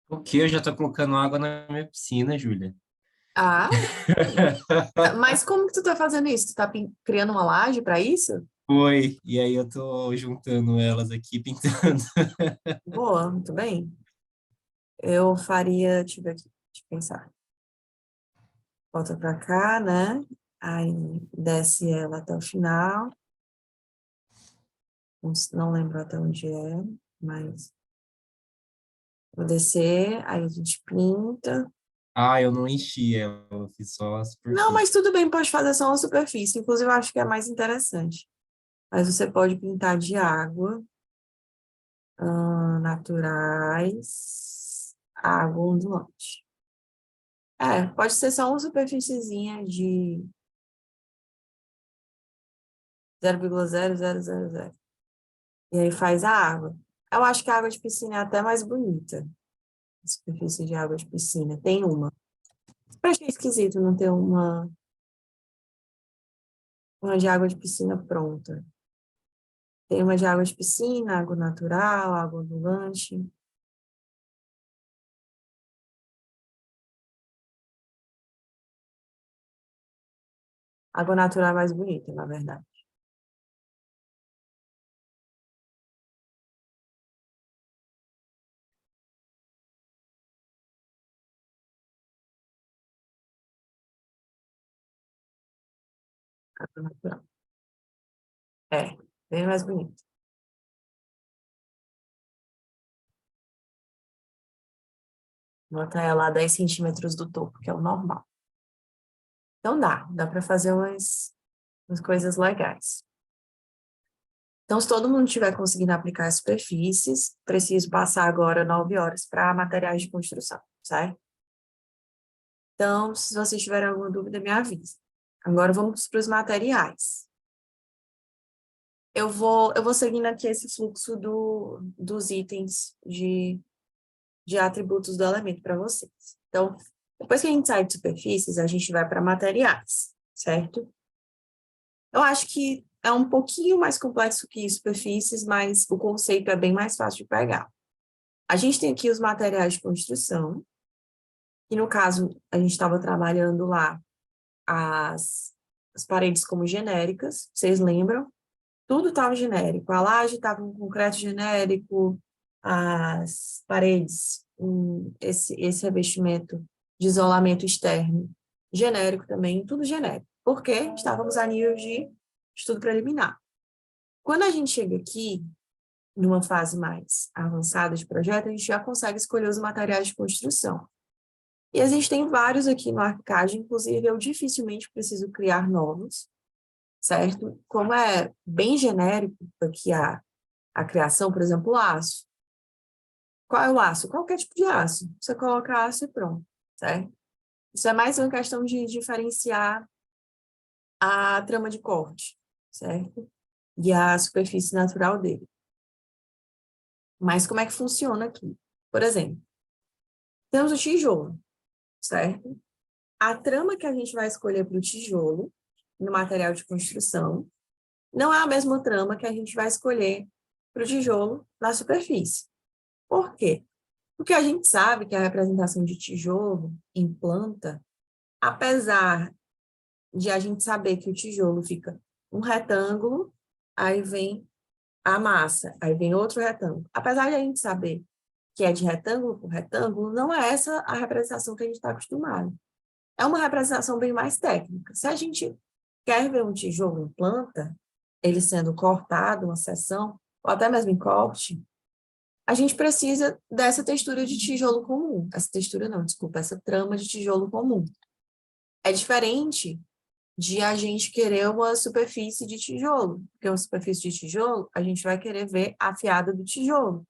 O que? Eu já tô colocando água na minha piscina, Júlia. Ah, mas como que tu tá fazendo isso? Tu tá criando uma laje para isso? Foi. E aí eu tô juntando elas aqui, pintando. Boa, muito bem. Eu faria, deixa eu ver aqui, deixa eu pensar. Volta pra cá, né? Aí desce ela até o final. Não lembro até onde é, mas vou descer, aí a gente pinta. Ah, eu não enchi ela, eu fiz só a Não, superfície. mas tudo bem, pode fazer só uma superfície. Inclusive, eu acho que é mais interessante. Mas você pode pintar de água, naturais, água ondulante. É, pode ser só uma superfíciezinha de 0,0000. E aí faz a água. Eu acho que a água de piscina é até mais bonita. A superfície de água de piscina. Tem uma. Eu achei esquisito não ter uma de água de piscina pronta. Tem uma de água de piscina, água natural, água ondulante. Água natural é mais bonita, na verdade. Água natural. É, bem mais bonita. Bota ela a 10 centímetros do topo, que é o normal. Então dá para fazer umas coisas legais. Então, se todo mundo estiver conseguindo aplicar as superfícies, preciso passar agora 9 horas para materiais de construção, certo? Então, se vocês tiverem alguma dúvida, me avise. Agora vamos para os materiais. Eu vou seguindo aqui esse fluxo dos itens de atributos do elemento para vocês. Então, depois que a gente sai de superfícies, a gente vai para materiais, certo? Eu acho que é um pouquinho mais complexo que superfícies, mas o conceito é bem mais fácil de pegar. A gente tem aqui os materiais de construção, e no caso, a gente estava trabalhando lá as paredes como genéricas, vocês lembram? Tudo estava genérico. A laje estava um concreto genérico, as paredes, esse revestimento de isolamento externo genérico também, tudo genérico. Porque estávamos a nível de estudo preliminar. Quando a gente chega aqui, numa fase mais avançada de projeto, a gente já consegue escolher os materiais de construção. E a gente tem vários aqui no ArchiCAD, inclusive eu dificilmente preciso criar novos, certo? Como é bem genérico aqui a criação, por exemplo, o aço. Qual é o aço? Qualquer tipo de aço. Você coloca aço e pronto, certo? Isso é mais uma questão de diferenciar a trama de corte, certo? E a superfície natural dele. Mas como é que funciona aqui? Por exemplo, temos o tijolo, certo? A trama que a gente vai escolher para o tijolo, no material de construção, não é a mesma trama que a gente vai escolher para o tijolo na superfície. Por quê? Porque a gente sabe que a representação de tijolo em planta, apesar de a gente saber que o tijolo fica um retângulo, aí vem a massa, aí vem outro retângulo. Apesar de a gente saber que é de retângulo por retângulo, não é essa a representação que a gente está acostumado. É uma representação bem mais técnica. Se a gente quer ver um tijolo em planta, ele sendo cortado, uma seção, ou até mesmo em corte, a gente precisa dessa textura de tijolo comum. Essa textura não, desculpa, essa trama de tijolo comum. É diferente de a gente querer uma superfície de tijolo, porque uma superfície de tijolo, a gente vai querer ver a afiada do tijolo.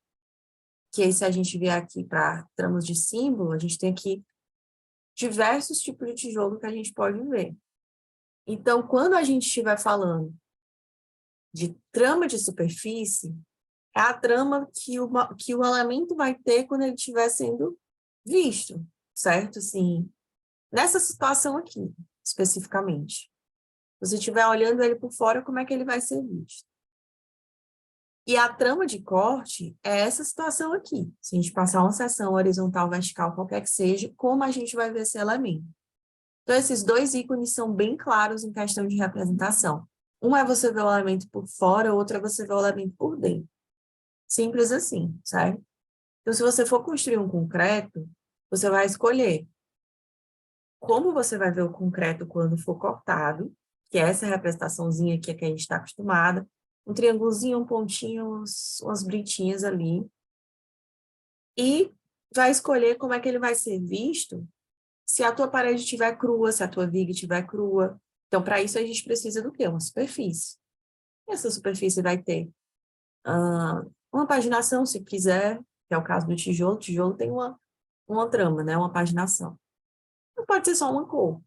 Que aí, se a gente vier aqui para tramas de símbolo, a gente tem aqui diversos tipos de tijolo que a gente pode ver. Então, quando a gente estiver falando de trama de superfície, é a trama que o elemento vai ter quando ele estiver sendo visto, certo? Assim, nessa situação aqui, especificamente. Se você estiver olhando ele por fora, como é que ele vai ser visto? E a trama de corte é essa situação aqui. Se a gente passar uma seção horizontal, vertical, qualquer que seja, como a gente vai ver esse elemento? Então, esses dois ícones são bem claros em questão de representação. Um é você ver o elemento por fora, o outro é você ver o elemento por dentro. Simples assim, certo? Então, se você for construir um concreto, você vai escolher como você vai ver o concreto quando for cortado, que é essa representaçãozinha aqui que a gente está acostumada, um triângulozinho, um pontinho, umas britinhas ali, e vai escolher como é que ele vai ser visto se a tua parede estiver crua, se a tua viga estiver crua. Então, para isso, a gente precisa do quê? Uma superfície. E essa superfície vai ter uma paginação, se quiser, que é o caso do tijolo. O tijolo tem uma trama, né? Uma paginação. Não pode ser só uma cor.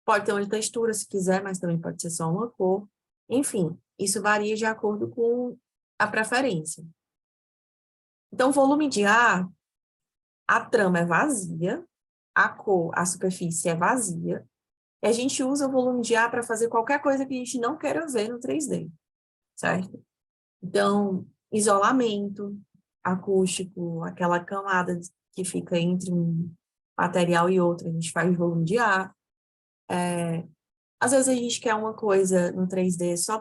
Pode ter uma textura, se quiser, mas também pode ser só uma cor. Enfim, isso varia de acordo com a preferência. Então, volume de ar, a trama é vazia, a cor, a superfície é vazia, e a gente usa o volume de ar para fazer qualquer coisa que a gente não queira ver no 3D, certo? Então, isolamento acústico, aquela camada que fica entre um material e outro, a gente faz volume de ar. Às vezes a gente quer uma coisa no 3D só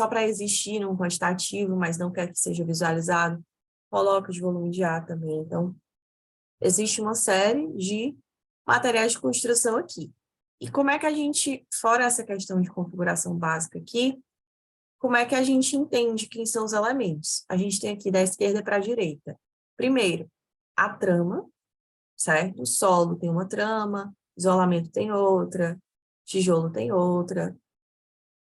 para existir num quantitativo, mas não quer que seja visualizado, coloca de volume de ar também. Então, existe uma série de materiais de construção aqui. E como é que a gente, fora essa questão de configuração básica aqui, como é que a gente entende quem são os elementos? A gente tem aqui da esquerda para a direita. Primeiro, a trama, certo? O solo tem uma trama, isolamento tem outra, tijolo tem outra.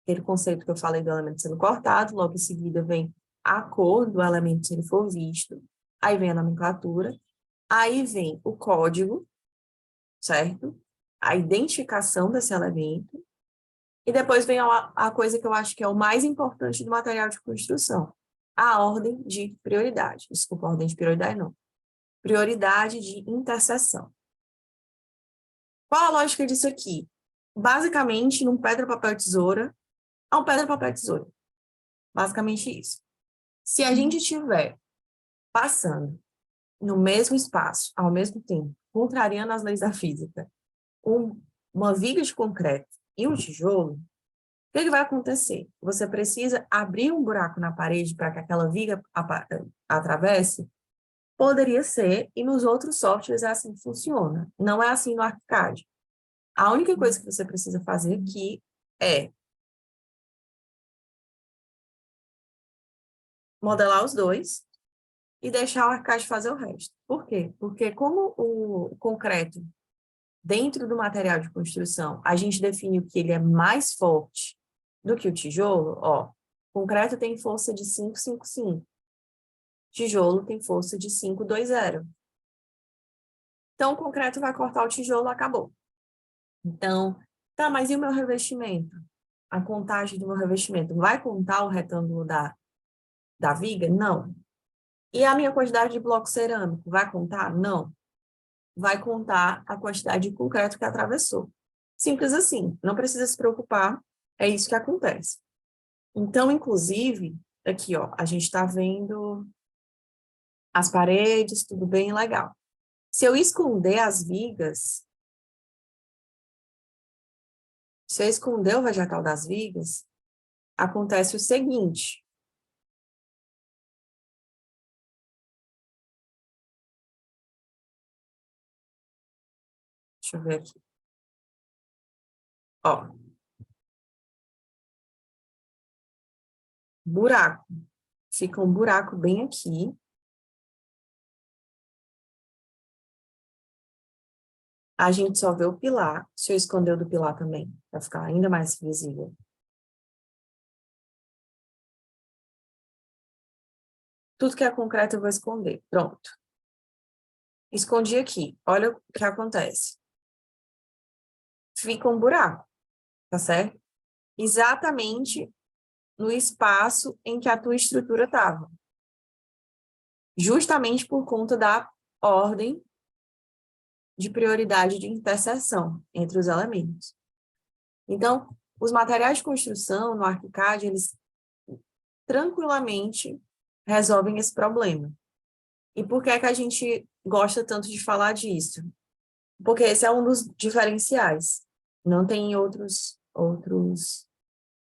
Aquele conceito que eu falei do elemento sendo cortado, logo em seguida vem a cor do elemento se ele for visto, aí vem a nomenclatura, aí vem o código, certo? A identificação desse elemento, e depois vem a coisa que eu acho que é o mais importante do material de construção, a ordem de prioridade. Desculpa, ordem de prioridade não. Prioridade de interseção. Qual a lógica disso aqui? Basicamente, num pedra, papel, tesoura, há um pedra, papel, tesoura. Basicamente isso. Se a gente estiver passando no mesmo espaço, ao mesmo tempo, contrariando as leis da física, uma viga de concreto e um tijolo, o que vai acontecer? Você precisa abrir um buraco na parede para que aquela viga atravesse? Poderia ser, e nos outros softwares é assim que funciona. Não é assim no ArchiCAD. A única coisa que você precisa fazer aqui é modelar os dois e deixar o ArchiCAD fazer o resto. Por quê? Porque como o concreto, dentro do material de construção, a gente definiu que ele é mais forte do que o tijolo, ó, concreto tem força de 5,55. Tijolo tem força de 5,20. Então, o concreto vai cortar o tijolo, acabou. Então, tá, mas e o meu revestimento? A contagem do meu revestimento vai contar o retângulo da viga? Não. E a minha quantidade de bloco cerâmico vai contar? Não. Vai contar a quantidade de concreto que atravessou. Simples assim, não precisa se preocupar, é isso que acontece. Então, inclusive, aqui, ó, a gente está vendo as paredes, tudo bem, legal. Se eu esconder as vigas, se eu esconder o vegetal das vigas, acontece o seguinte. Deixa eu ver aqui. Ó. Buraco. Fica um buraco bem aqui. A gente só vê o pilar. Se eu esconder o do pilar também, vai ficar ainda mais visível. Tudo que é concreto eu vou esconder. Pronto. Escondi aqui. Olha o que acontece. Fica um buraco, tá certo? Exatamente no espaço em que a tua estrutura estava. Justamente por conta da ordem de prioridade de interseção entre os elementos. Então, os materiais de construção no ArchiCAD, eles tranquilamente resolvem esse problema. E por que é que a gente gosta tanto de falar disso? Porque esse é um dos diferenciais. Não tem em outros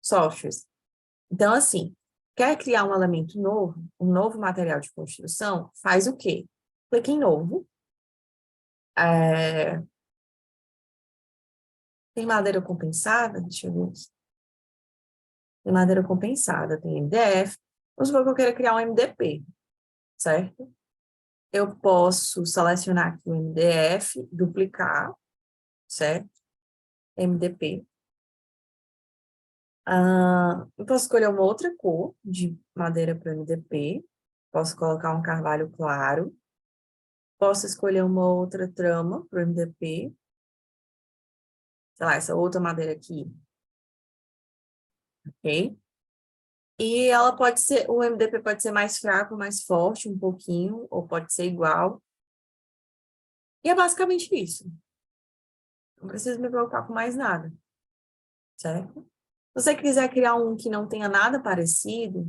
softwares. Então, assim, quer criar um elemento novo, um novo material de construção, faz o quê? Clica em novo. Tem madeira compensada? Deixa eu ver aqui. Tem madeira compensada, tem MDF. Vamos supor que eu queira criar um MDP, certo? Eu posso selecionar aqui o MDF, duplicar, certo? MDP. Eu posso escolher uma outra cor de madeira para o MDP. Posso colocar um carvalho claro. Posso escolher uma outra trama para o MDP. Sei lá, essa outra madeira aqui, ok? E ela pode ser, o MDP pode ser mais fraco, mais forte, um pouquinho, ou pode ser igual. E é basicamente isso. Não preciso me preocupar com mais nada, certo? Se você quiser criar um que não tenha nada parecido,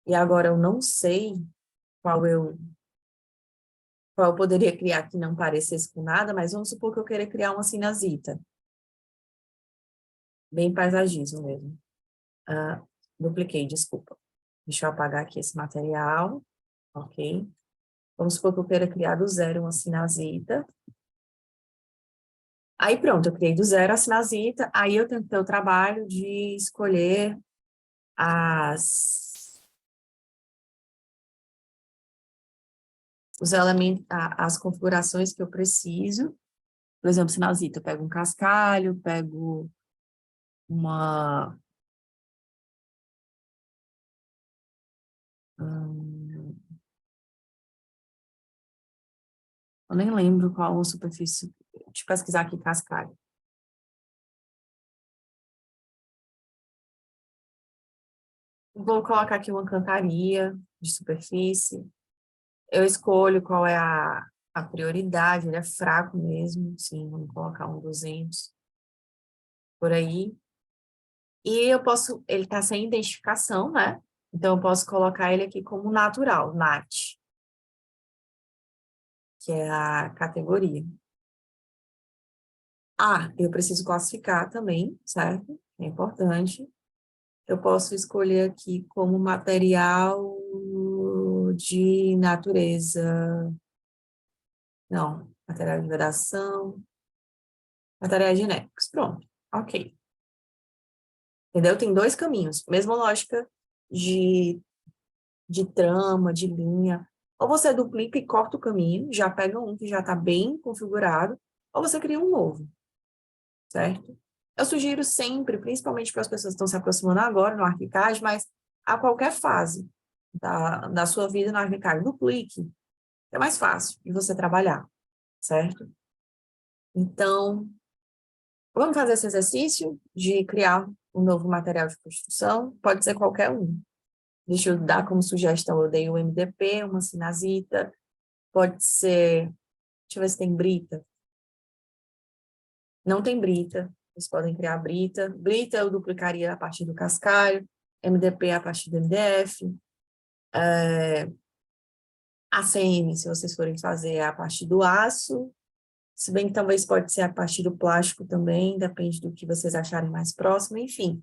e agora eu não sei qual eu poderia criar que não parecesse com nada, mas vamos supor que eu queira criar uma sinazita. Bem paisagismo mesmo. Dupliquei, desculpa. Deixa eu apagar aqui esse material, ok? Vamos supor que eu queira criar do zero uma sinazita. Aí pronto, eu criei do zero a sinazita, aí eu tenho que ter o trabalho de escolher os elementos, as configurações que eu preciso. Por exemplo, sinazita, eu pego um cascalho, pego uma... eu nem lembro qual a superfície. Deixa eu pesquisar aqui cascalho. Vou colocar aqui uma cantaria de superfície. Eu escolho qual é a prioridade, ele é fraco mesmo, sim, vamos colocar um 200 por aí. E eu posso, ele está sem identificação, né? Então eu posso colocar ele aqui como natural, nat, que é a categoria. Eu preciso classificar também, certo? É importante. Eu posso escolher aqui como material de natureza. Não, material de vedação, materiais genéricos. Pronto, ok. Entendeu? Tem dois caminhos. Mesma lógica de, de trama, de linha. Ou você duplica e corta o caminho, já pega um que já está bem configurado, ou você cria um novo, certo? Eu sugiro sempre, principalmente para as pessoas que estão se aproximando agora no ArchiCAD, mas a qualquer fase da sua vida no ArchiCAD, duplique, é mais fácil de você trabalhar, certo? Então, vamos fazer esse exercício de criar um novo material de construção, pode ser qualquer um. Deixa eu dar como sugestão, eu dei o MDP, uma sinazita, pode ser, deixa eu ver se tem brita. Não tem brita, vocês podem criar brita. Brita eu duplicaria a partir do cascalho, MDP a partir do MDF, ACM, se vocês forem fazer, é a partir do aço, se bem que talvez pode ser a partir do plástico também, depende do que vocês acharem mais próximo, enfim.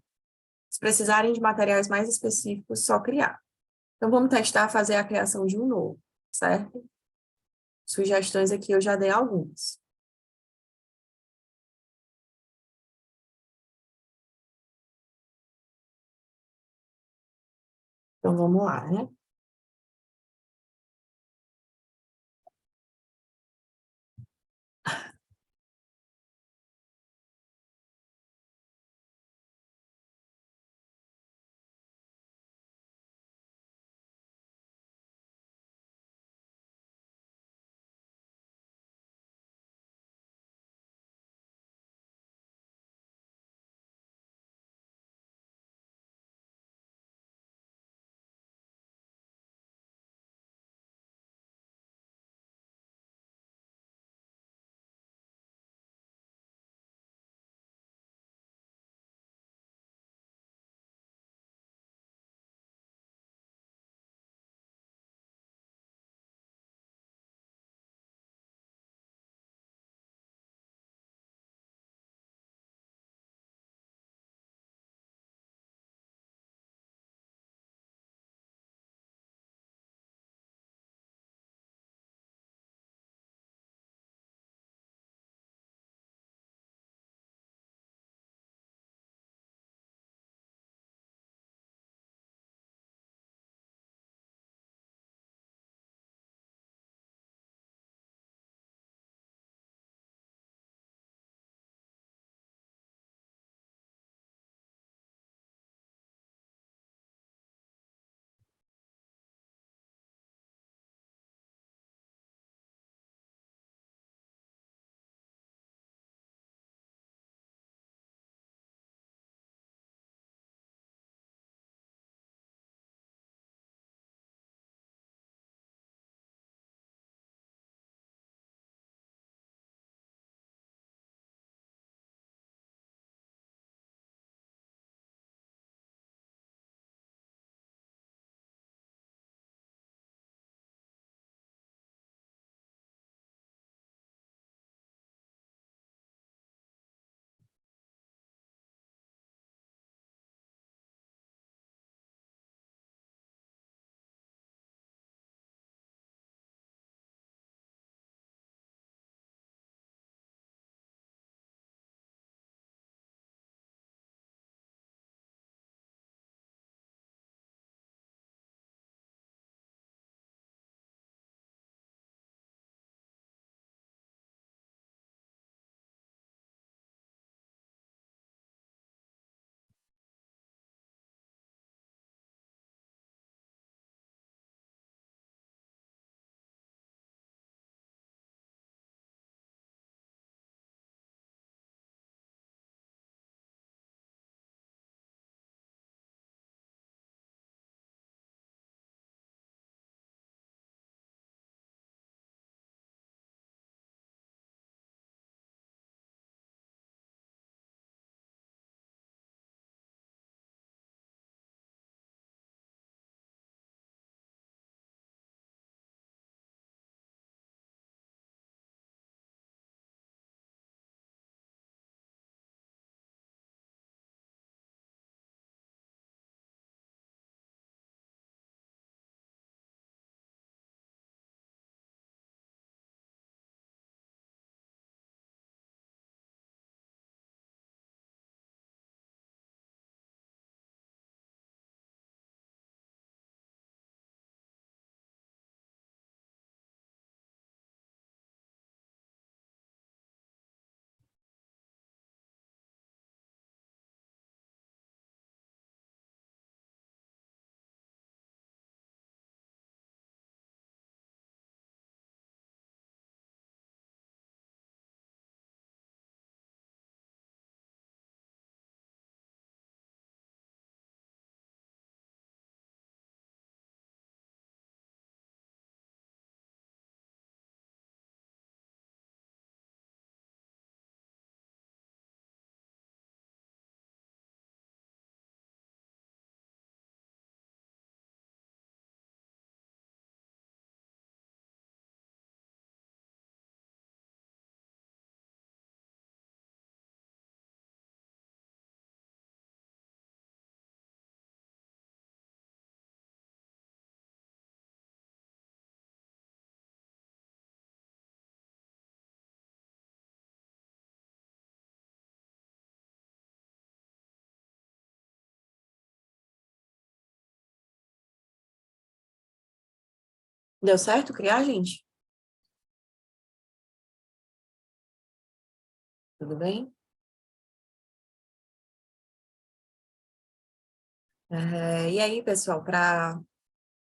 Se precisarem de materiais mais específicos, só criar. Então, vamos testar fazer a criação de um novo, certo? Sugestões aqui eu já dei algumas. Então, vamos lá, né? Deu certo criar, gente? Tudo bem? E aí, pessoal, para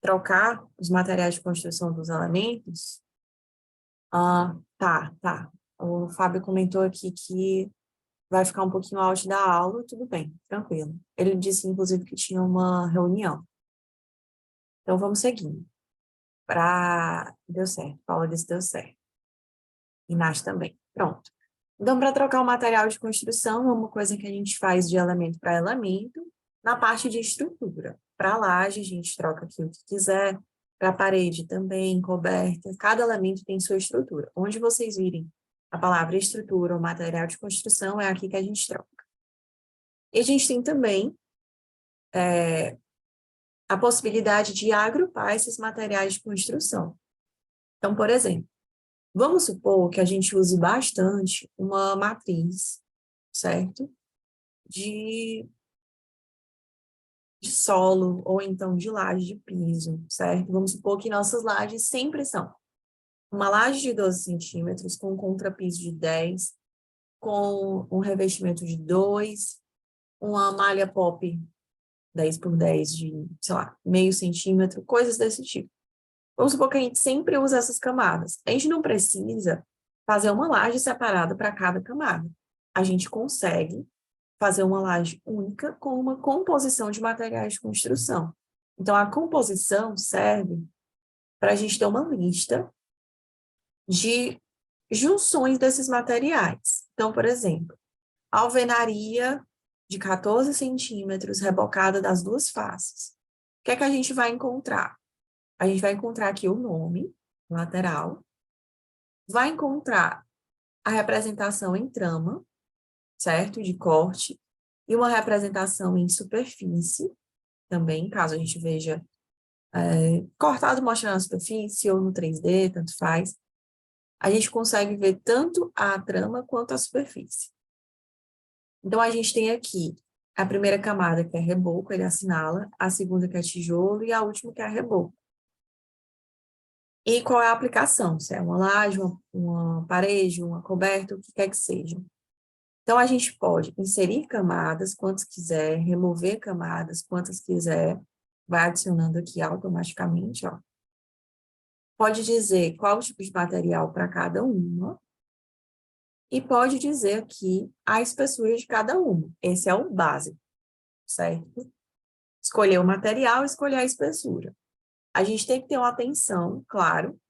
trocar os materiais de construção dos elementos, tá. O Fábio comentou aqui que vai ficar um pouquinho out da aula, tudo bem, tranquilo. Ele disse, inclusive, que tinha uma reunião. Então, vamos seguindo. Deu certo, Paula disse que deu certo. E Nath também. Pronto. Então, para trocar o material de construção, é uma coisa que a gente faz de elemento para elemento, na parte de estrutura. Para a laje, a gente troca aqui o que quiser, para a parede também, coberta. Cada elemento tem sua estrutura. Onde vocês virem a palavra estrutura ou material de construção, é aqui que a gente troca. E a gente tem também a possibilidade de agrupar esses materiais de construção. Então, por exemplo, vamos supor que a gente use bastante uma matriz, certo? De solo, ou então de laje de piso, certo? Vamos supor que nossas lajes sempre são uma laje de 12 centímetros, com um contrapiso de 10, com um revestimento de 2, uma malha pop 10 por 10 de, sei lá, meio centímetro, coisas desse tipo. Vamos supor que a gente sempre usa essas camadas. A gente não precisa fazer uma laje separada para cada camada. A gente consegue fazer uma laje única com uma composição de materiais de construção. Então, a composição serve para a gente ter uma lista de junções desses materiais. Então, por exemplo, alvenaria de 14 centímetros, rebocada das duas faces. O que é que a gente vai encontrar? A gente vai encontrar aqui o nome, lateral, vai encontrar a representação em trama, certo? De corte, e uma representação em superfície, também, caso a gente veja cortado mostrando a superfície ou no 3D, tanto faz. A gente consegue ver tanto a trama quanto a superfície. Então, a gente tem aqui a primeira camada, que é reboco, ele assinala, a segunda, que é tijolo, e a última, que é reboco. E qual é a aplicação? Se é uma laje, uma parede, uma coberta, o que quer que seja. Então, a gente pode inserir camadas, quantas quiser, remover camadas, quantas quiser, vai adicionando aqui automaticamente, ó. Pode dizer qual o tipo de material para cada uma, e pode dizer aqui a espessura de cada uma. Esse é o básico, certo? Escolher o material, escolher a espessura. A gente tem que ter uma atenção, claro,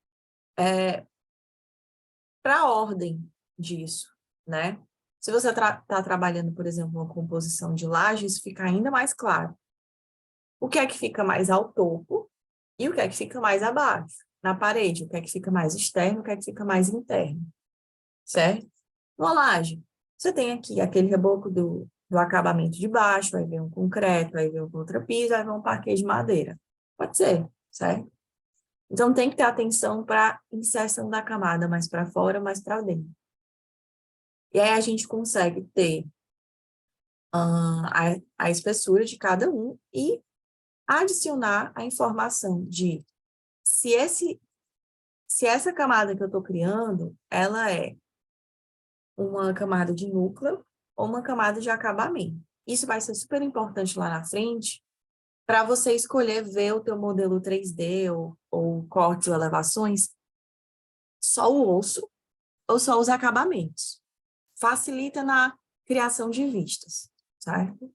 para a ordem disso, né? Se você está trabalhando, por exemplo, uma composição de laje, isso fica ainda mais claro. O que é que fica mais ao topo e o que é que fica mais abaixo? Na parede, o que é que fica mais externo, o que é que fica mais interno, certo? Uma laje, você tem aqui aquele reboco do acabamento de baixo, vai ver um concreto, vai ver um contrapiso, vai ver um parquet de madeira. Pode ser, certo? Então, tem que ter atenção para a inserção da camada mais para fora, mais para dentro. E aí a gente consegue ter a espessura de cada um e adicionar a informação de se essa camada que eu estou criando, ela é uma camada de núcleo ou uma camada de acabamento. Isso vai ser super importante lá na frente para você escolher ver o teu modelo 3D ou cortes ou elevações, só o osso ou só os acabamentos. Facilita na criação de vistas, certo?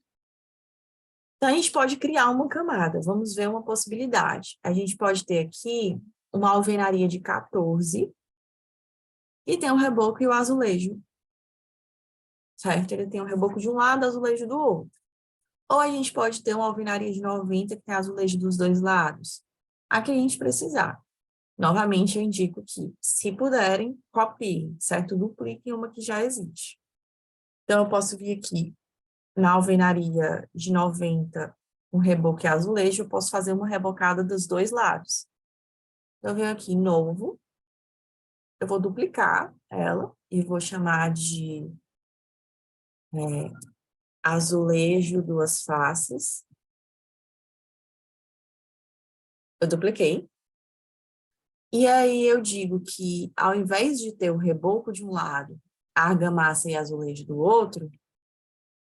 Então, a gente pode criar uma camada. Vamos ver uma possibilidade. A gente pode ter aqui uma alvenaria de 14 e tem um reboco e o azulejo, certo? Ele tem um reboco de um lado, azulejo do outro. Ou a gente pode ter uma alvenaria de 90 que tem azulejo dos dois lados. A que a gente precisar. Novamente, eu indico que, se puderem, copiem, certo? Dupliquem uma que já existe. Então, eu posso vir aqui na alvenaria de 90, um reboque azulejo, eu posso fazer uma rebocada dos dois lados. Então, eu venho aqui, novo, eu vou duplicar ela e vou chamar de azulejo duas faces. Eu dupliquei. E aí eu digo que, ao invés de ter o reboco de um lado, a argamassa e azulejo do outro,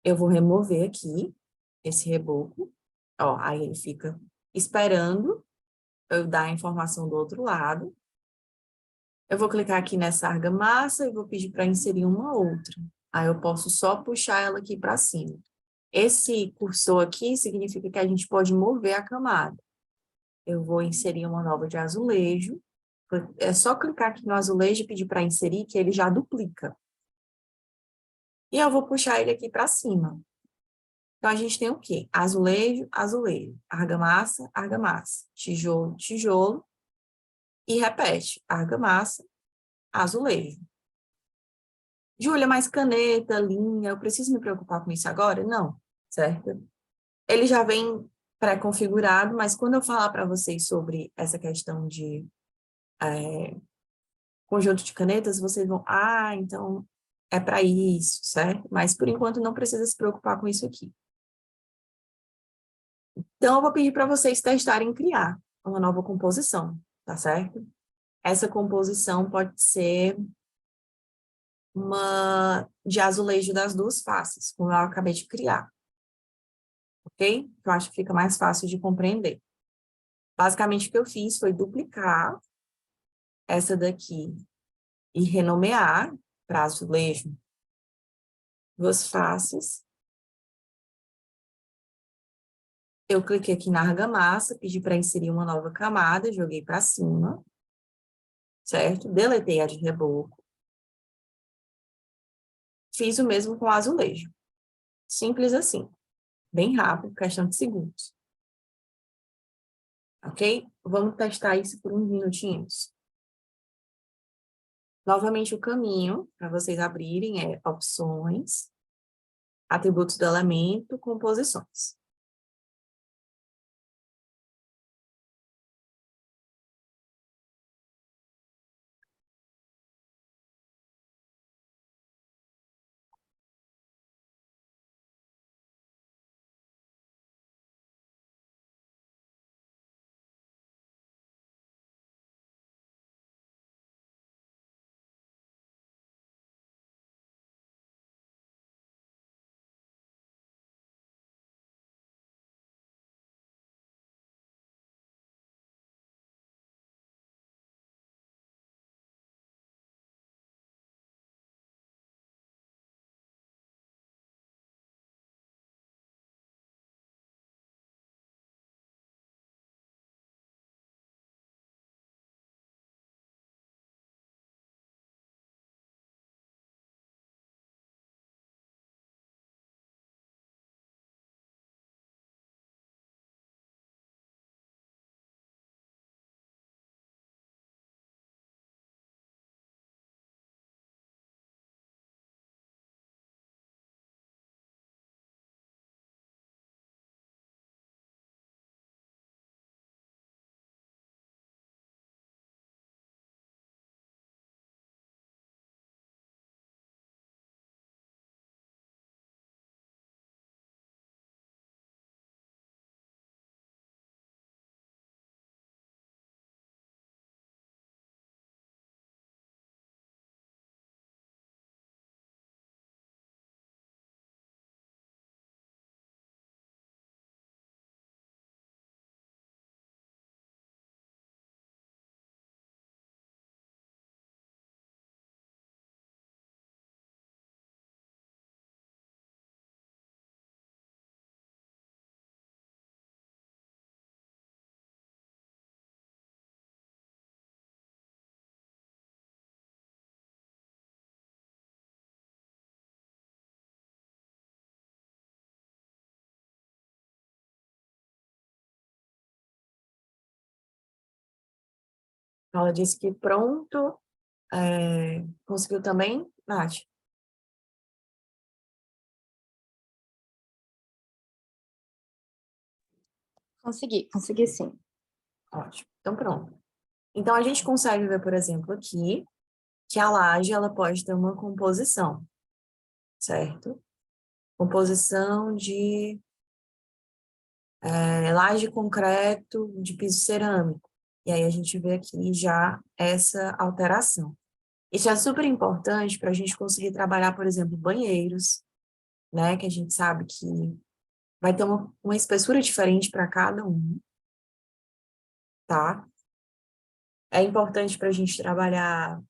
eu vou remover aqui esse reboco. Ó, aí ele fica esperando eu dar a informação do outro lado. Eu vou clicar aqui nessa argamassa e vou pedir para inserir uma outra. Aí eu posso só puxar ela aqui para cima. Esse cursor aqui significa que a gente pode mover a camada. Eu vou inserir uma nova de azulejo. É só clicar aqui no azulejo e pedir para inserir, que ele já duplica. E eu vou puxar ele aqui para cima. Então, a gente tem o quê? Azulejo, azulejo. Argamassa, argamassa. Tijolo, tijolo. E repete. Argamassa, azulejo. Júlia, mas caneta, linha, eu preciso me preocupar com isso agora? Não, certo? Ele já vem pré-configurado, mas quando eu falar para vocês sobre essa questão de conjunto de canetas, vocês vão, então é para isso, certo? Mas por enquanto não precisa se preocupar com isso aqui. Então, eu vou pedir para vocês testarem criar uma nova composição, tá certo? Essa composição pode ser uma de azulejo das duas faces, como eu acabei de criar, ok? Eu acho que fica mais fácil de compreender. Basicamente, o que eu fiz foi duplicar essa daqui e renomear para azulejo duas faces. Eu cliquei aqui na argamassa, pedi para inserir uma nova camada, joguei para cima, certo? Deletei a de reboco. Fiz o mesmo com o azulejo. Simples assim. Bem rápido, questão de segundos. Ok? Vamos testar isso por uns minutinhos. Novamente, o caminho para vocês abrirem é opções, atributos do elemento, composições. Ela disse que pronto. Conseguiu também, Nath? Consegui sim. Ótimo. Então, pronto. Então, a gente consegue ver, por exemplo, aqui, que a laje, ela pode ter uma composição, certo? Composição de laje concreto de piso cerâmico. E aí a gente vê aqui já essa alteração. Isso é super importante para a gente conseguir trabalhar, por exemplo, banheiros, né? Que a gente sabe que vai ter uma espessura diferente para cada um, tá? É importante para a gente trabalhar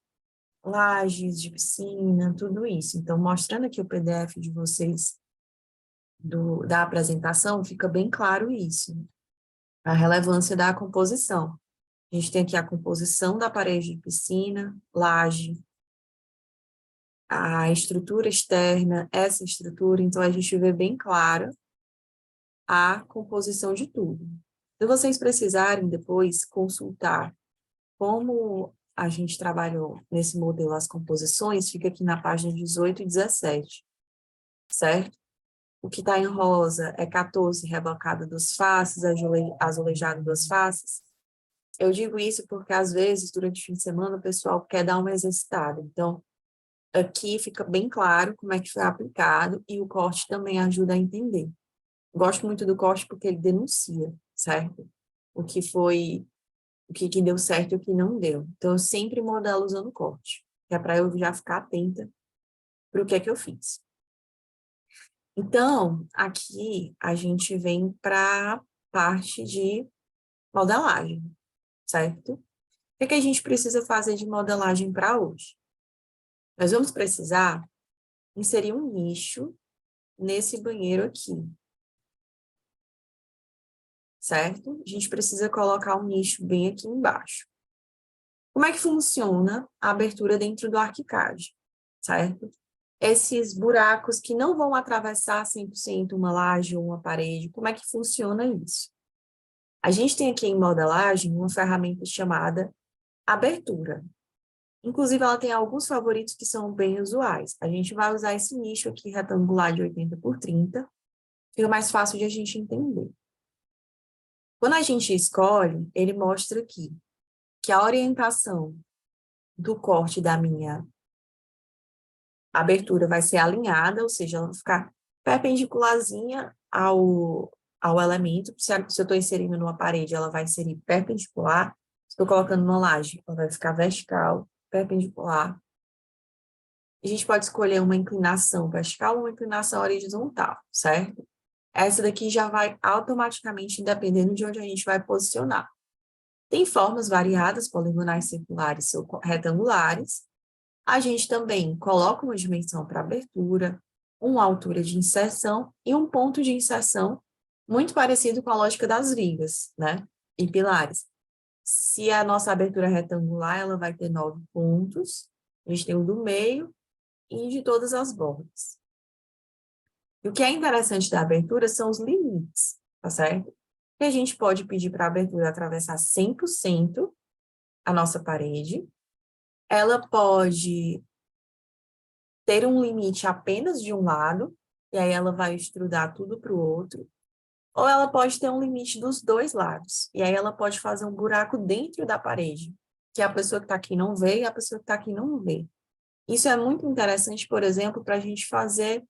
lajes de piscina, tudo isso. Então, mostrando aqui o PDF de vocês da apresentação, fica bem claro isso, a relevância da composição. A gente tem aqui a composição da parede de piscina, laje, a estrutura externa, essa estrutura, então a gente vê bem claro a composição de tudo. Se vocês precisarem depois consultar como a gente trabalhou nesse modelo as composições, fica aqui na página 18 e 17, certo? O que está em rosa é 14, rebocado das faces, azulejado das faces. Eu digo isso porque, às vezes, durante o fim de semana, o pessoal quer dar uma exercitada. Então, aqui fica bem claro como é que foi aplicado e o corte também ajuda a entender. Gosto muito do corte porque ele denuncia, certo? O que foi, o que deu certo e o que não deu. Então, eu sempre modelo usando corte, que é para eu já ficar atenta para o que é que eu fiz. Então, aqui a gente vem para a parte de modelagem, certo? O que é que a gente precisa fazer de modelagem para hoje? Nós vamos precisar inserir um nicho nesse banheiro aqui, certo? A gente precisa colocar um nicho bem aqui embaixo. Como é que funciona a abertura dentro do ArchiCAD, certo? Esses buracos que não vão atravessar 100% uma laje ou uma parede, como é que funciona isso? A gente tem aqui em modelagem uma ferramenta chamada abertura. Inclusive, ela tem alguns favoritos que são bem usuais. A gente vai usar esse nicho aqui retangular de 80 por 30, fica mais fácil de a gente entender. Quando a gente escolhe, ele mostra aqui que a orientação do corte da minha abertura vai ser alinhada, ou seja, ela vai ficar perpendicularzinha ao elemento. Se eu estou inserindo numa parede, ela vai inserir perpendicular. Se estou colocando numa laje, ela vai ficar vertical, perpendicular. A gente pode escolher uma inclinação vertical ou uma inclinação horizontal, certo? Essa daqui já vai automaticamente, dependendo de onde a gente vai posicionar. Tem formas variadas, poligonais, circulares ou retangulares. A gente também coloca uma dimensão para abertura, uma altura de inserção e um ponto de inserção muito parecido com a lógica das vigas, né? E pilares. Se a nossa abertura é retangular, ela vai ter 9 pontos. A gente tem o do meio e de todas as bordas. E o que é interessante da abertura são os limites, tá certo? Que a gente pode pedir para a abertura atravessar 100% a nossa parede. Ela pode ter um limite apenas de um lado, e aí ela vai extrudar tudo para o outro. Ou ela pode ter um limite dos dois lados, e aí ela pode fazer um buraco dentro da parede, que a pessoa que está aqui não vê e a pessoa que está aqui não vê. Isso é muito interessante, por exemplo, para a gente fazer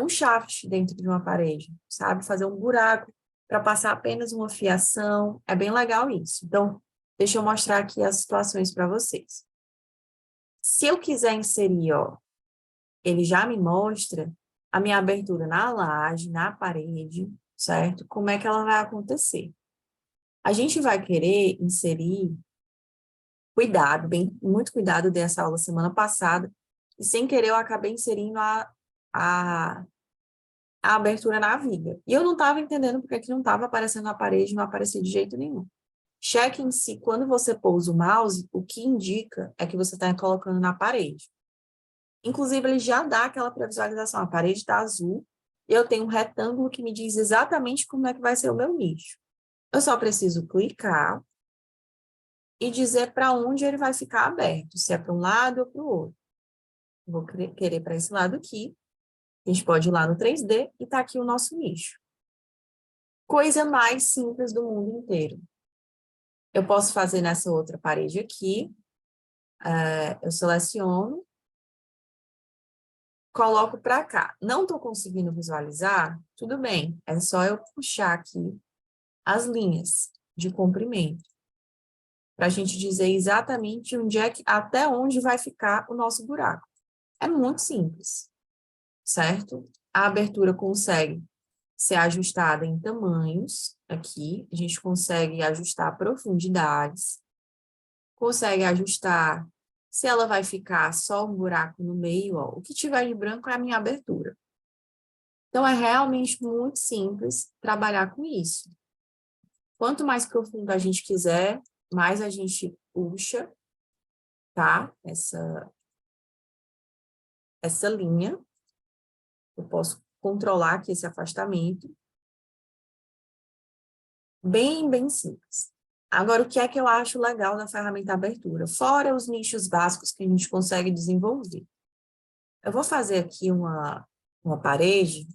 um shaft dentro de uma parede, sabe? Fazer um buraco para passar apenas uma fiação. É bem legal isso. Então, deixa eu mostrar aqui as situações para vocês. Se eu quiser inserir, ó, ele já me mostra a minha abertura na laje, na parede, certo? Como é que ela vai acontecer? A gente vai querer inserir cuidado, muito cuidado dessa aula semana passada, e sem querer eu acabei inserindo a abertura na viga. E eu não estava entendendo porque que não estava aparecendo na parede, não aparecia de jeito nenhum. Cheque em si, quando você pousa o mouse, o que indica é que você está colocando na parede. Inclusive, ele já dá aquela previsualização. A parede está azul, e eu tenho um retângulo que me diz exatamente como é que vai ser o meu nicho. Eu só preciso clicar e dizer para onde ele vai ficar aberto, se é para um lado ou para o outro. Vou querer para esse lado aqui. A gente pode ir lá no 3D e tá aqui o nosso nicho. Coisa mais simples do mundo inteiro. Eu posso fazer nessa outra parede aqui. Eu seleciono, coloco para cá. Não estou conseguindo visualizar? Tudo bem. É só eu puxar aqui as linhas de comprimento. para a gente dizer exatamente até onde vai ficar o nosso buraco. É muito simples, certo? A abertura consegue ser ajustada em tamanhos, aqui, a gente consegue ajustar profundidades, consegue ajustar se ela vai ficar só um buraco no meio, ó, o que tiver de branco é a minha abertura. Então, é realmente muito simples trabalhar com isso. Quanto mais profundo a gente quiser, mais a gente puxa, tá? Essa linha. Eu posso controlar aqui esse afastamento. Bem, bem simples. Agora, o que é que eu acho legal da ferramenta abertura? Fora os nichos básicos que a gente consegue desenvolver. Eu vou fazer aqui uma parede,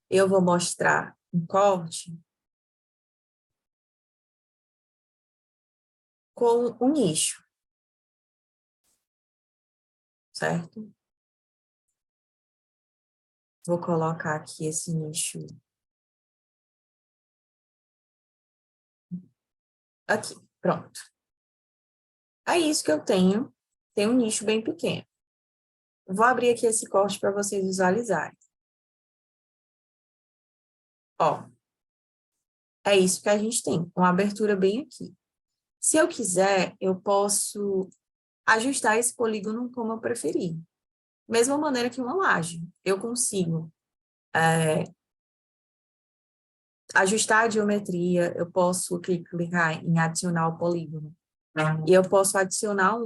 eu vou mostrar um corte com um nicho, certo? Vou colocar aqui esse nicho aqui, pronto. É isso que eu tenho, tem um nicho bem pequeno. Vou abrir aqui esse corte para vocês visualizarem. Ó, é isso que a gente tem, uma abertura bem aqui. Se eu quiser, eu posso ajustar esse polígono como eu preferir. Mesma maneira que uma laje. Eu consigo ajustar a geometria, eu posso clicar em adicionar o polígono. E eu posso adicionar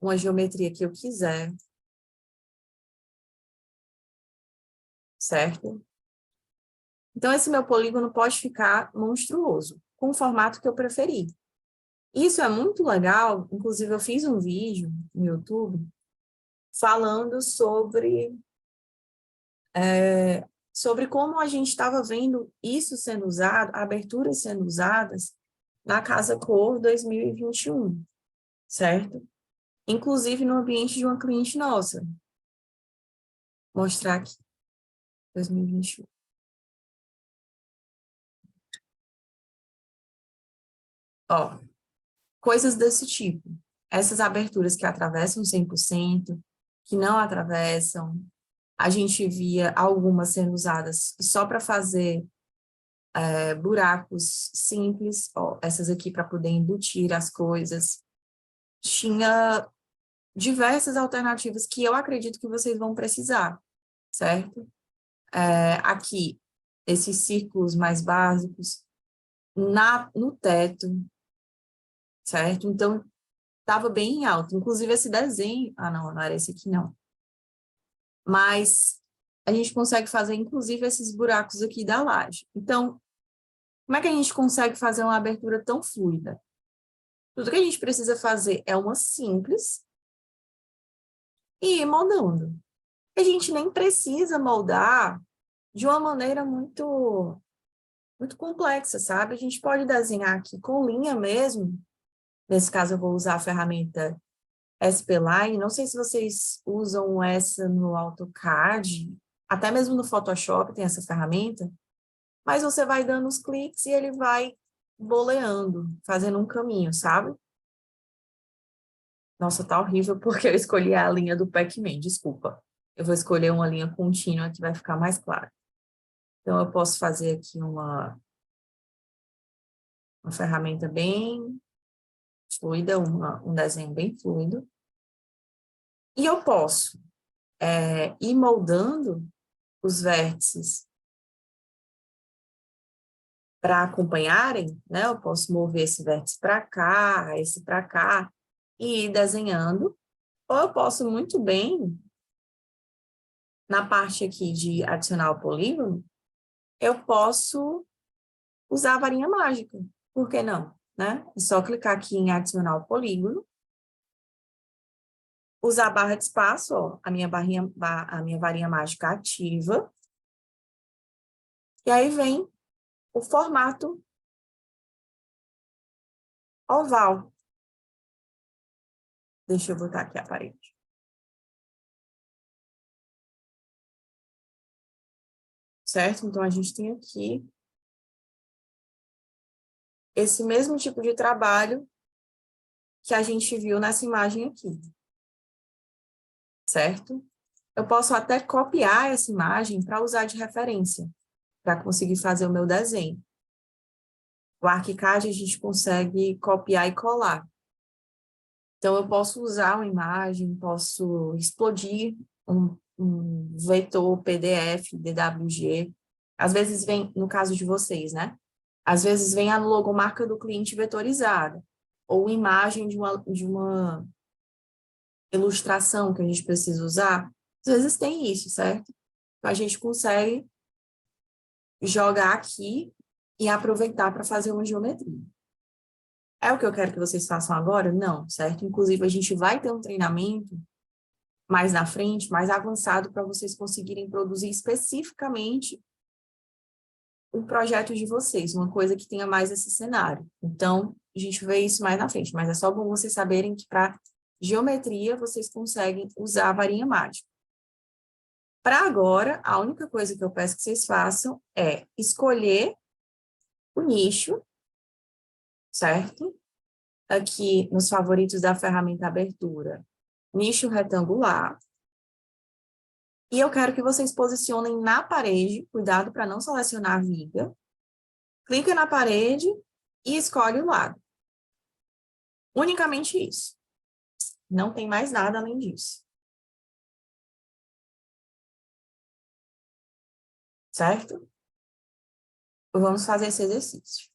uma geometria que eu quiser. Certo? Então, esse meu polígono pode ficar monstruoso, com o formato que eu preferir. Isso é muito legal, inclusive eu fiz um vídeo no YouTube falando sobre como a gente estava vendo isso sendo usado, aberturas sendo usadas na Casa Cor 2021, certo? Inclusive no ambiente de uma cliente nossa. Vou mostrar aqui, 2021. Ó, coisas desse tipo. Essas aberturas que atravessam 100%, que não atravessam. A gente via algumas sendo usadas só para fazer buracos simples, ó, essas aqui para poder embutir as coisas. Tinha diversas alternativas que eu acredito que vocês vão precisar, certo? Aqui, esses círculos mais básicos, no teto, certo? Então, estava bem alto. Inclusive, esse desenho... Ah, não era esse aqui, não. Mas a gente consegue fazer, inclusive, esses buracos aqui da laje. Então, como é que a gente consegue fazer uma abertura tão fluida? Tudo que a gente precisa fazer é uma simples e ir moldando. A gente nem precisa moldar de uma maneira muito, muito complexa, sabe? A gente pode desenhar aqui com linha mesmo. Nesse caso, eu vou usar a ferramenta SP-Line. Não sei se vocês usam essa no AutoCAD, até mesmo no Photoshop tem essa ferramenta, mas você vai dando os cliques e ele vai boleando, fazendo um caminho, sabe? Nossa, tá horrível porque eu escolhi a linha do Pac-Man, desculpa. Eu vou escolher uma linha contínua que vai ficar mais clara. Então, eu posso fazer aqui uma ferramenta bem fluida, um desenho bem fluido. E eu posso ir moldando os vértices para acompanharem, né? Eu posso mover esse vértice para cá, esse para cá, e ir desenhando. Ou eu posso muito bem, na parte aqui de adicionar o polígono, eu posso usar a varinha mágica. Por que não? Né? É só clicar aqui em adicionar o polígono, usar a barra de espaço, ó, a minha varinha mágica ativa, e aí vem o formato oval. Deixa eu botar aqui a parede. Certo? Então, a gente tem aqui esse mesmo tipo de trabalho que a gente viu nessa imagem aqui, certo? Eu posso até copiar essa imagem para usar de referência, para conseguir fazer o meu desenho. O ArchiCAD a gente consegue copiar e colar. Então, eu posso usar uma imagem, posso explodir um vetor PDF, DWG. Às vezes vem, no caso de vocês, né? Às vezes vem a logomarca do cliente vetorizada, ou imagem de uma ilustração que a gente precisa usar. Às vezes tem isso, certo? Então, a gente consegue jogar aqui e aproveitar para fazer uma geometria. É o que eu quero que vocês façam agora? Não, certo? Inclusive, a gente vai ter um treinamento mais na frente, mais avançado, para vocês conseguirem produzir especificamente o projeto de vocês, uma coisa que tenha mais esse cenário. Então, a gente vê isso mais na frente, mas é só bom vocês saberem que para geometria vocês conseguem usar a varinha mágica. Para agora, a única coisa que eu peço que vocês façam é escolher o nicho, certo? Aqui nos favoritos da ferramenta abertura, nicho retangular. E eu quero que vocês posicionem na parede, cuidado para não selecionar a viga. Clica na parede e escolhe o lado. Unicamente isso. Não tem mais nada além disso. Certo? Vamos fazer esse exercício.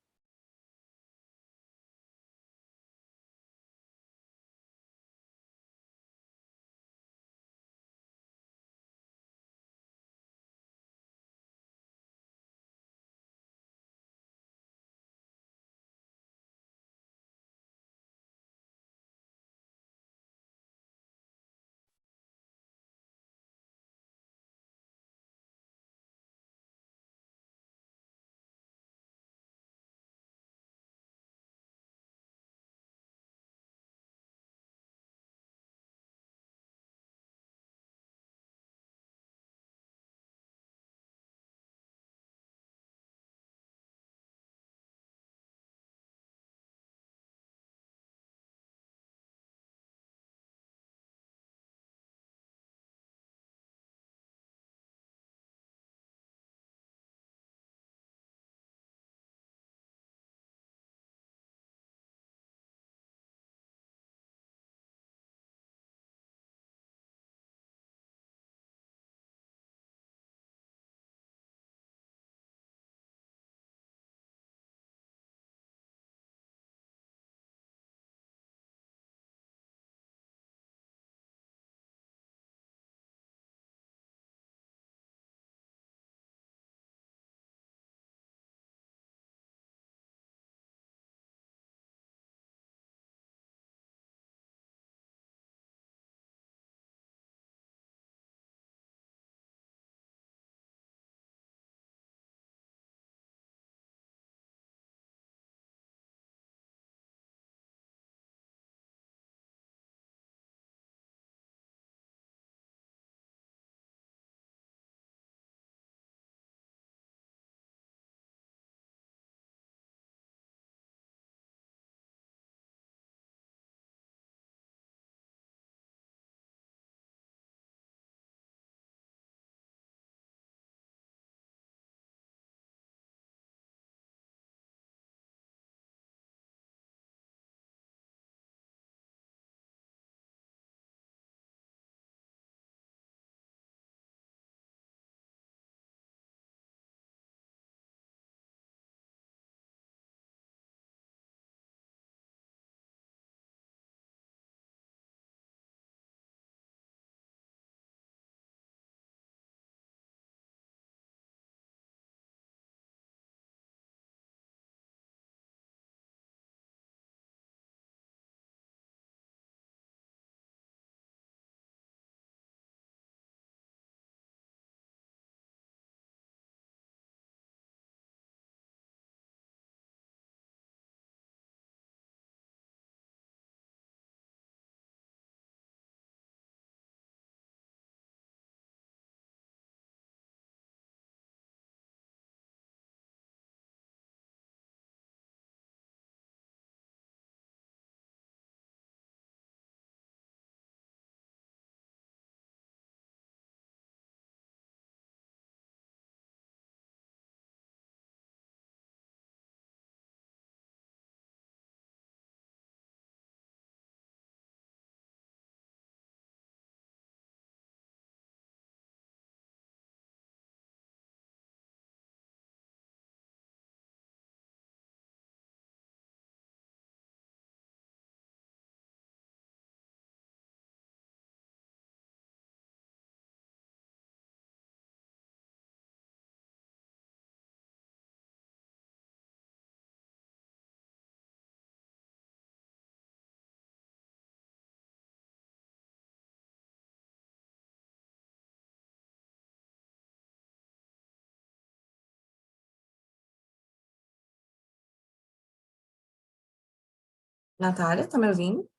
Natália, tá me ouvindo?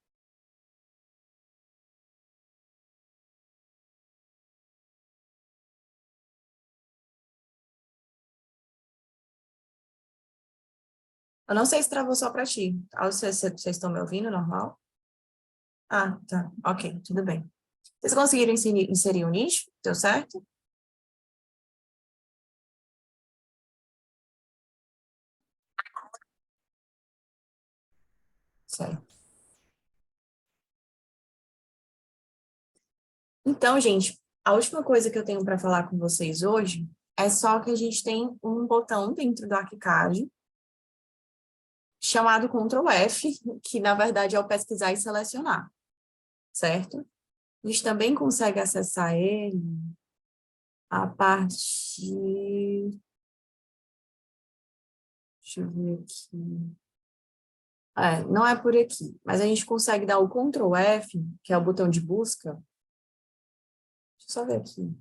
Eu não sei se travou só para ti. Vocês estão me ouvindo, normal? Ah, tá. Ok, tudo bem. Vocês conseguiram inserir o nicho? Deu certo? Certo. Então, gente, a última coisa que eu tenho para falar com vocês hoje é só que a gente tem um botão dentro do ArchiCAD chamado Ctrl F, que na verdade é o pesquisar e selecionar, certo? A gente também consegue acessar ele a partir... Deixa eu ver aqui. Não é por aqui, mas a gente consegue dar o Ctrl F, que é o botão de busca. Deixa eu só ver aqui.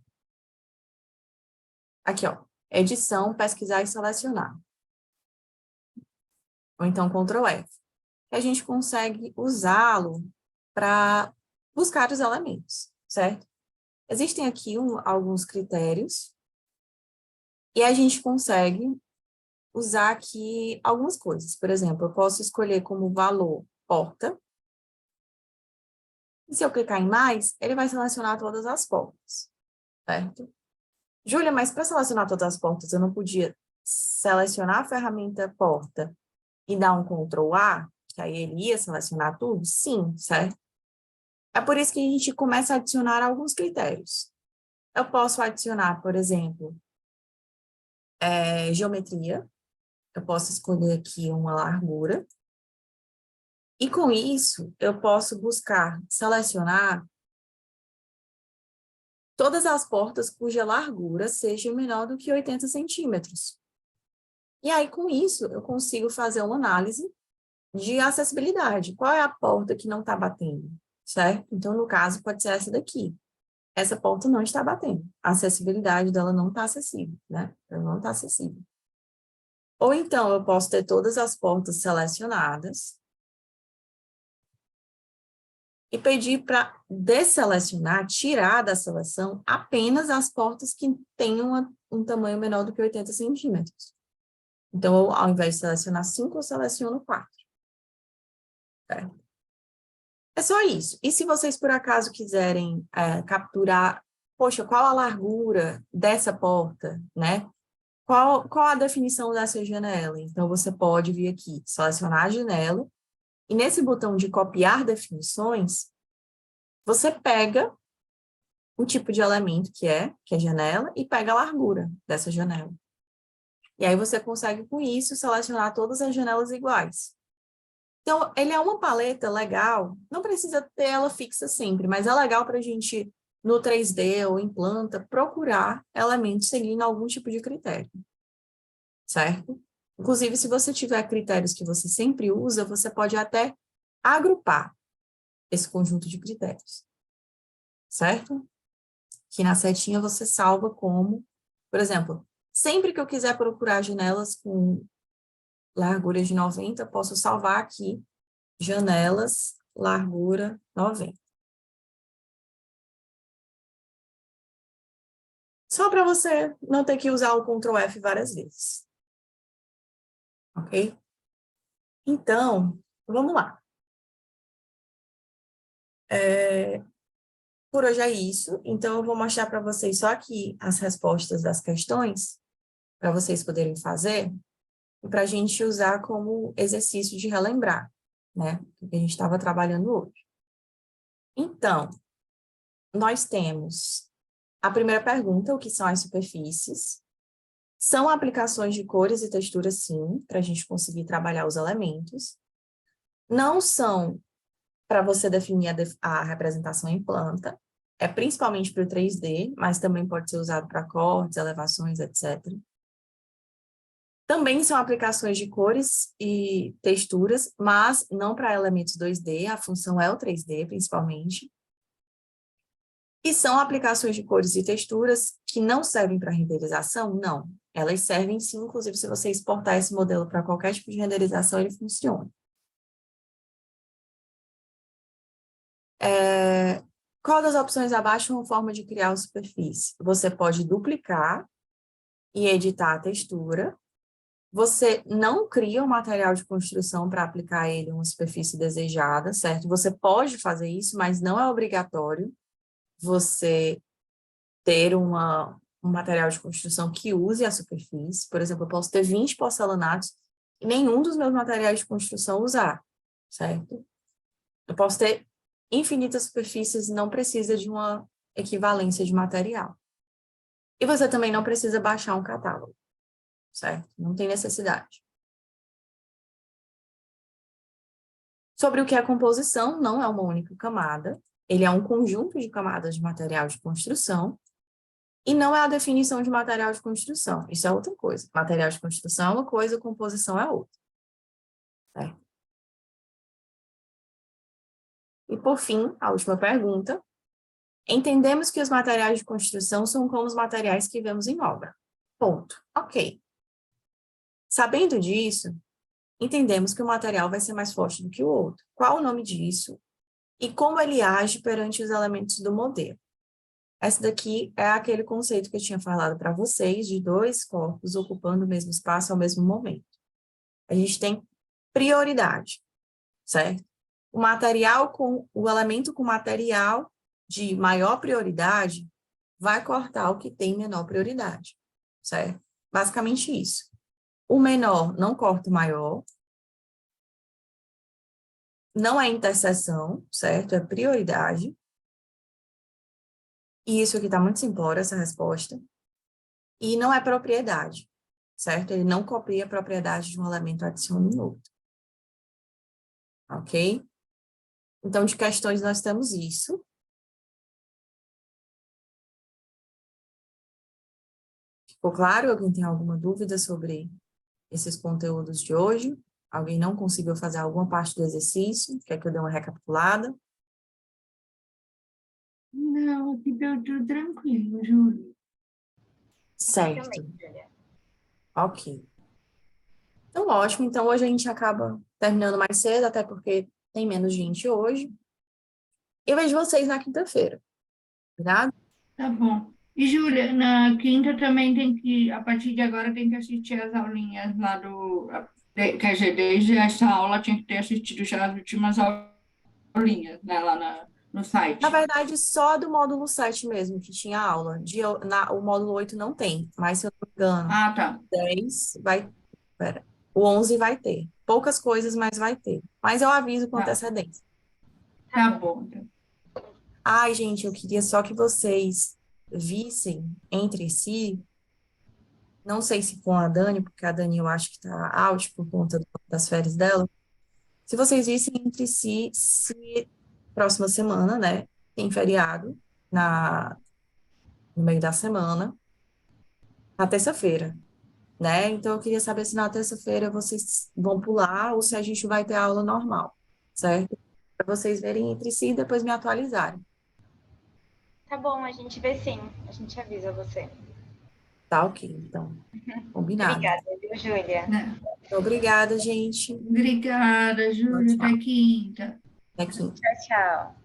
Aqui, ó. Edição, pesquisar e selecionar. Ou então Ctrl F. A gente consegue usá-lo para buscar os elementos, certo? Existem aqui alguns critérios e a gente consegue usar aqui algumas coisas. Por exemplo, eu posso escolher como valor porta. E se eu clicar em mais, ele vai selecionar todas as portas, certo? Júlia, mas para selecionar todas as portas, eu não podia selecionar a ferramenta porta e dar um Ctrl A, que aí ele ia selecionar tudo? Sim, certo? É por isso que a gente começa a adicionar alguns critérios. Eu posso adicionar, por exemplo, geometria. Eu posso escolher aqui uma largura. E com isso, eu posso buscar selecionar todas as portas cuja largura seja menor do que 80 centímetros. E aí, com isso, eu consigo fazer uma análise de acessibilidade. Qual é a porta que não está batendo, certo? Então, no caso, pode ser essa daqui. Essa porta não está batendo. A acessibilidade dela não está acessível, né? Ela não está acessível. Ou então, eu posso ter todas as portas selecionadas e pedir para desselecionar, tirar da seleção apenas as portas que tenham um tamanho menor do que 80 centímetros. Então, ao invés de selecionar 5, eu seleciono 4. Certo? É só isso. E se vocês, por acaso, quiserem capturar, poxa, qual a largura dessa porta, né? Qual a definição dessa janela? Então, você pode vir aqui, selecionar a janela, e nesse botão de copiar definições, você pega o tipo de elemento que é janela, e pega a largura dessa janela. E aí você consegue, com isso, selecionar todas as janelas iguais. Então, ele é uma paleta legal, não precisa ter ela fixa sempre, mas é legal para a gente, no 3D ou em planta, procurar elementos seguindo algum tipo de critério, certo? Inclusive, se você tiver critérios que você sempre usa, você pode até agrupar esse conjunto de critérios, certo? Que na setinha você salva como, por exemplo, sempre que eu quiser procurar janelas com largura de 90, posso salvar aqui janelas, largura 90. Só para você não ter que usar o Ctrl F várias vezes. Ok? Então, vamos lá. Por hoje é isso. Então, eu vou mostrar para vocês só aqui as respostas das questões, para vocês poderem fazer, e para a gente usar como exercício de relembrar, né? O que a gente estava trabalhando hoje. Então, nós temos a primeira pergunta, o que são as superfícies? São aplicações de cores e texturas, sim, para a gente conseguir trabalhar os elementos. Não são para você definir a representação em planta, é principalmente para o 3D, mas também pode ser usado para cortes, elevações, etc. Também são aplicações de cores e texturas, mas não para elementos 2D, a função é o 3D, principalmente. E são aplicações de cores e texturas que não servem para renderização? Não. Elas servem sim, inclusive se você exportar esse modelo para qualquer tipo de renderização, ele funciona. Qual das opções abaixo é uma forma de criar uma superfície? Você pode duplicar e editar a textura. Você não cria um material de construção para aplicar a ele uma superfície desejada, certo? Você pode fazer isso, mas não é obrigatório você ter um material de construção que use a superfície. Por exemplo, eu posso ter 20 porcelanatos e nenhum dos meus materiais de construção usar, certo? Eu posso ter infinitas superfícies e não precisa de uma equivalência de material. E você também não precisa baixar um catálogo, certo? Não tem necessidade. Sobre o que é composição, não é uma única camada, ele é um conjunto de camadas de material de construção, e não é a definição de material de construção, isso é outra coisa. Material de construção é uma coisa, composição é outra. Certo? E, por fim, a última pergunta. Entendemos que os materiais de construção são como os materiais que vemos em obra. Ponto. Ok. Sabendo disso, entendemos que o material vai ser mais forte do que o outro. Qual o nome disso? E como ele age perante os elementos do modelo? Essa daqui é aquele conceito que eu tinha falado para vocês, de dois corpos ocupando o mesmo espaço ao mesmo momento. A gente tem prioridade, certo? O elemento com material de maior prioridade vai cortar o que tem menor prioridade, certo? Basicamente isso. O menor não corta o maior, não é interseção, certo? É prioridade. E isso aqui está muito simplório, essa resposta. E não é propriedade, certo? Ele não copia a propriedade de um elemento e adiciona no outro. Ok? Então, de questões, nós temos isso. Ficou claro? Alguém tem alguma dúvida sobre esses conteúdos de hoje? Alguém não conseguiu fazer alguma parte do exercício? Quer que eu dê uma recapitulada? Não, aqui deu tudo tranquilo, Júlia. Certo. Ok. Então, ótimo. Então, hoje a gente acaba terminando mais cedo, até porque tem menos gente hoje. Eu vejo vocês na quinta-feira. Combinado? Tá bom. E, Júlia, na quinta também tem que, a partir de agora, tem que assistir as aulinhas lá quer dizer, desde essa aula tinha que ter assistido já as últimas aulinhas, né, lá no Na site. verdade, só do módulo 7 mesmo que tinha aula. O módulo 8 não tem, mas se eu não me engano, Ah, tá. 10 vai. Pera, o 11 vai ter. Poucas coisas, mas vai ter. Mas eu aviso com Tá, antecedência. tá bom. Ai, gente, eu queria só que vocês vissem entre si. Não sei se com a Dani, porque a Dani eu acho que tá out por conta das férias dela. Se vocês vissem entre si, se próxima semana, né, tem feriado no meio da semana, na terça-feira, né? Então eu queria saber se na terça-feira vocês vão pular ou se a gente vai ter aula normal, certo? Para vocês verem entre si e depois me atualizarem. Tá bom, a gente vê sim. A gente avisa você. Tá ok, então. Combinado. Obrigada, viu, Júlia? Né? Obrigada, gente. Obrigada, Júlia. Tchau. Até quinta. Até quinta. Tchau, tchau.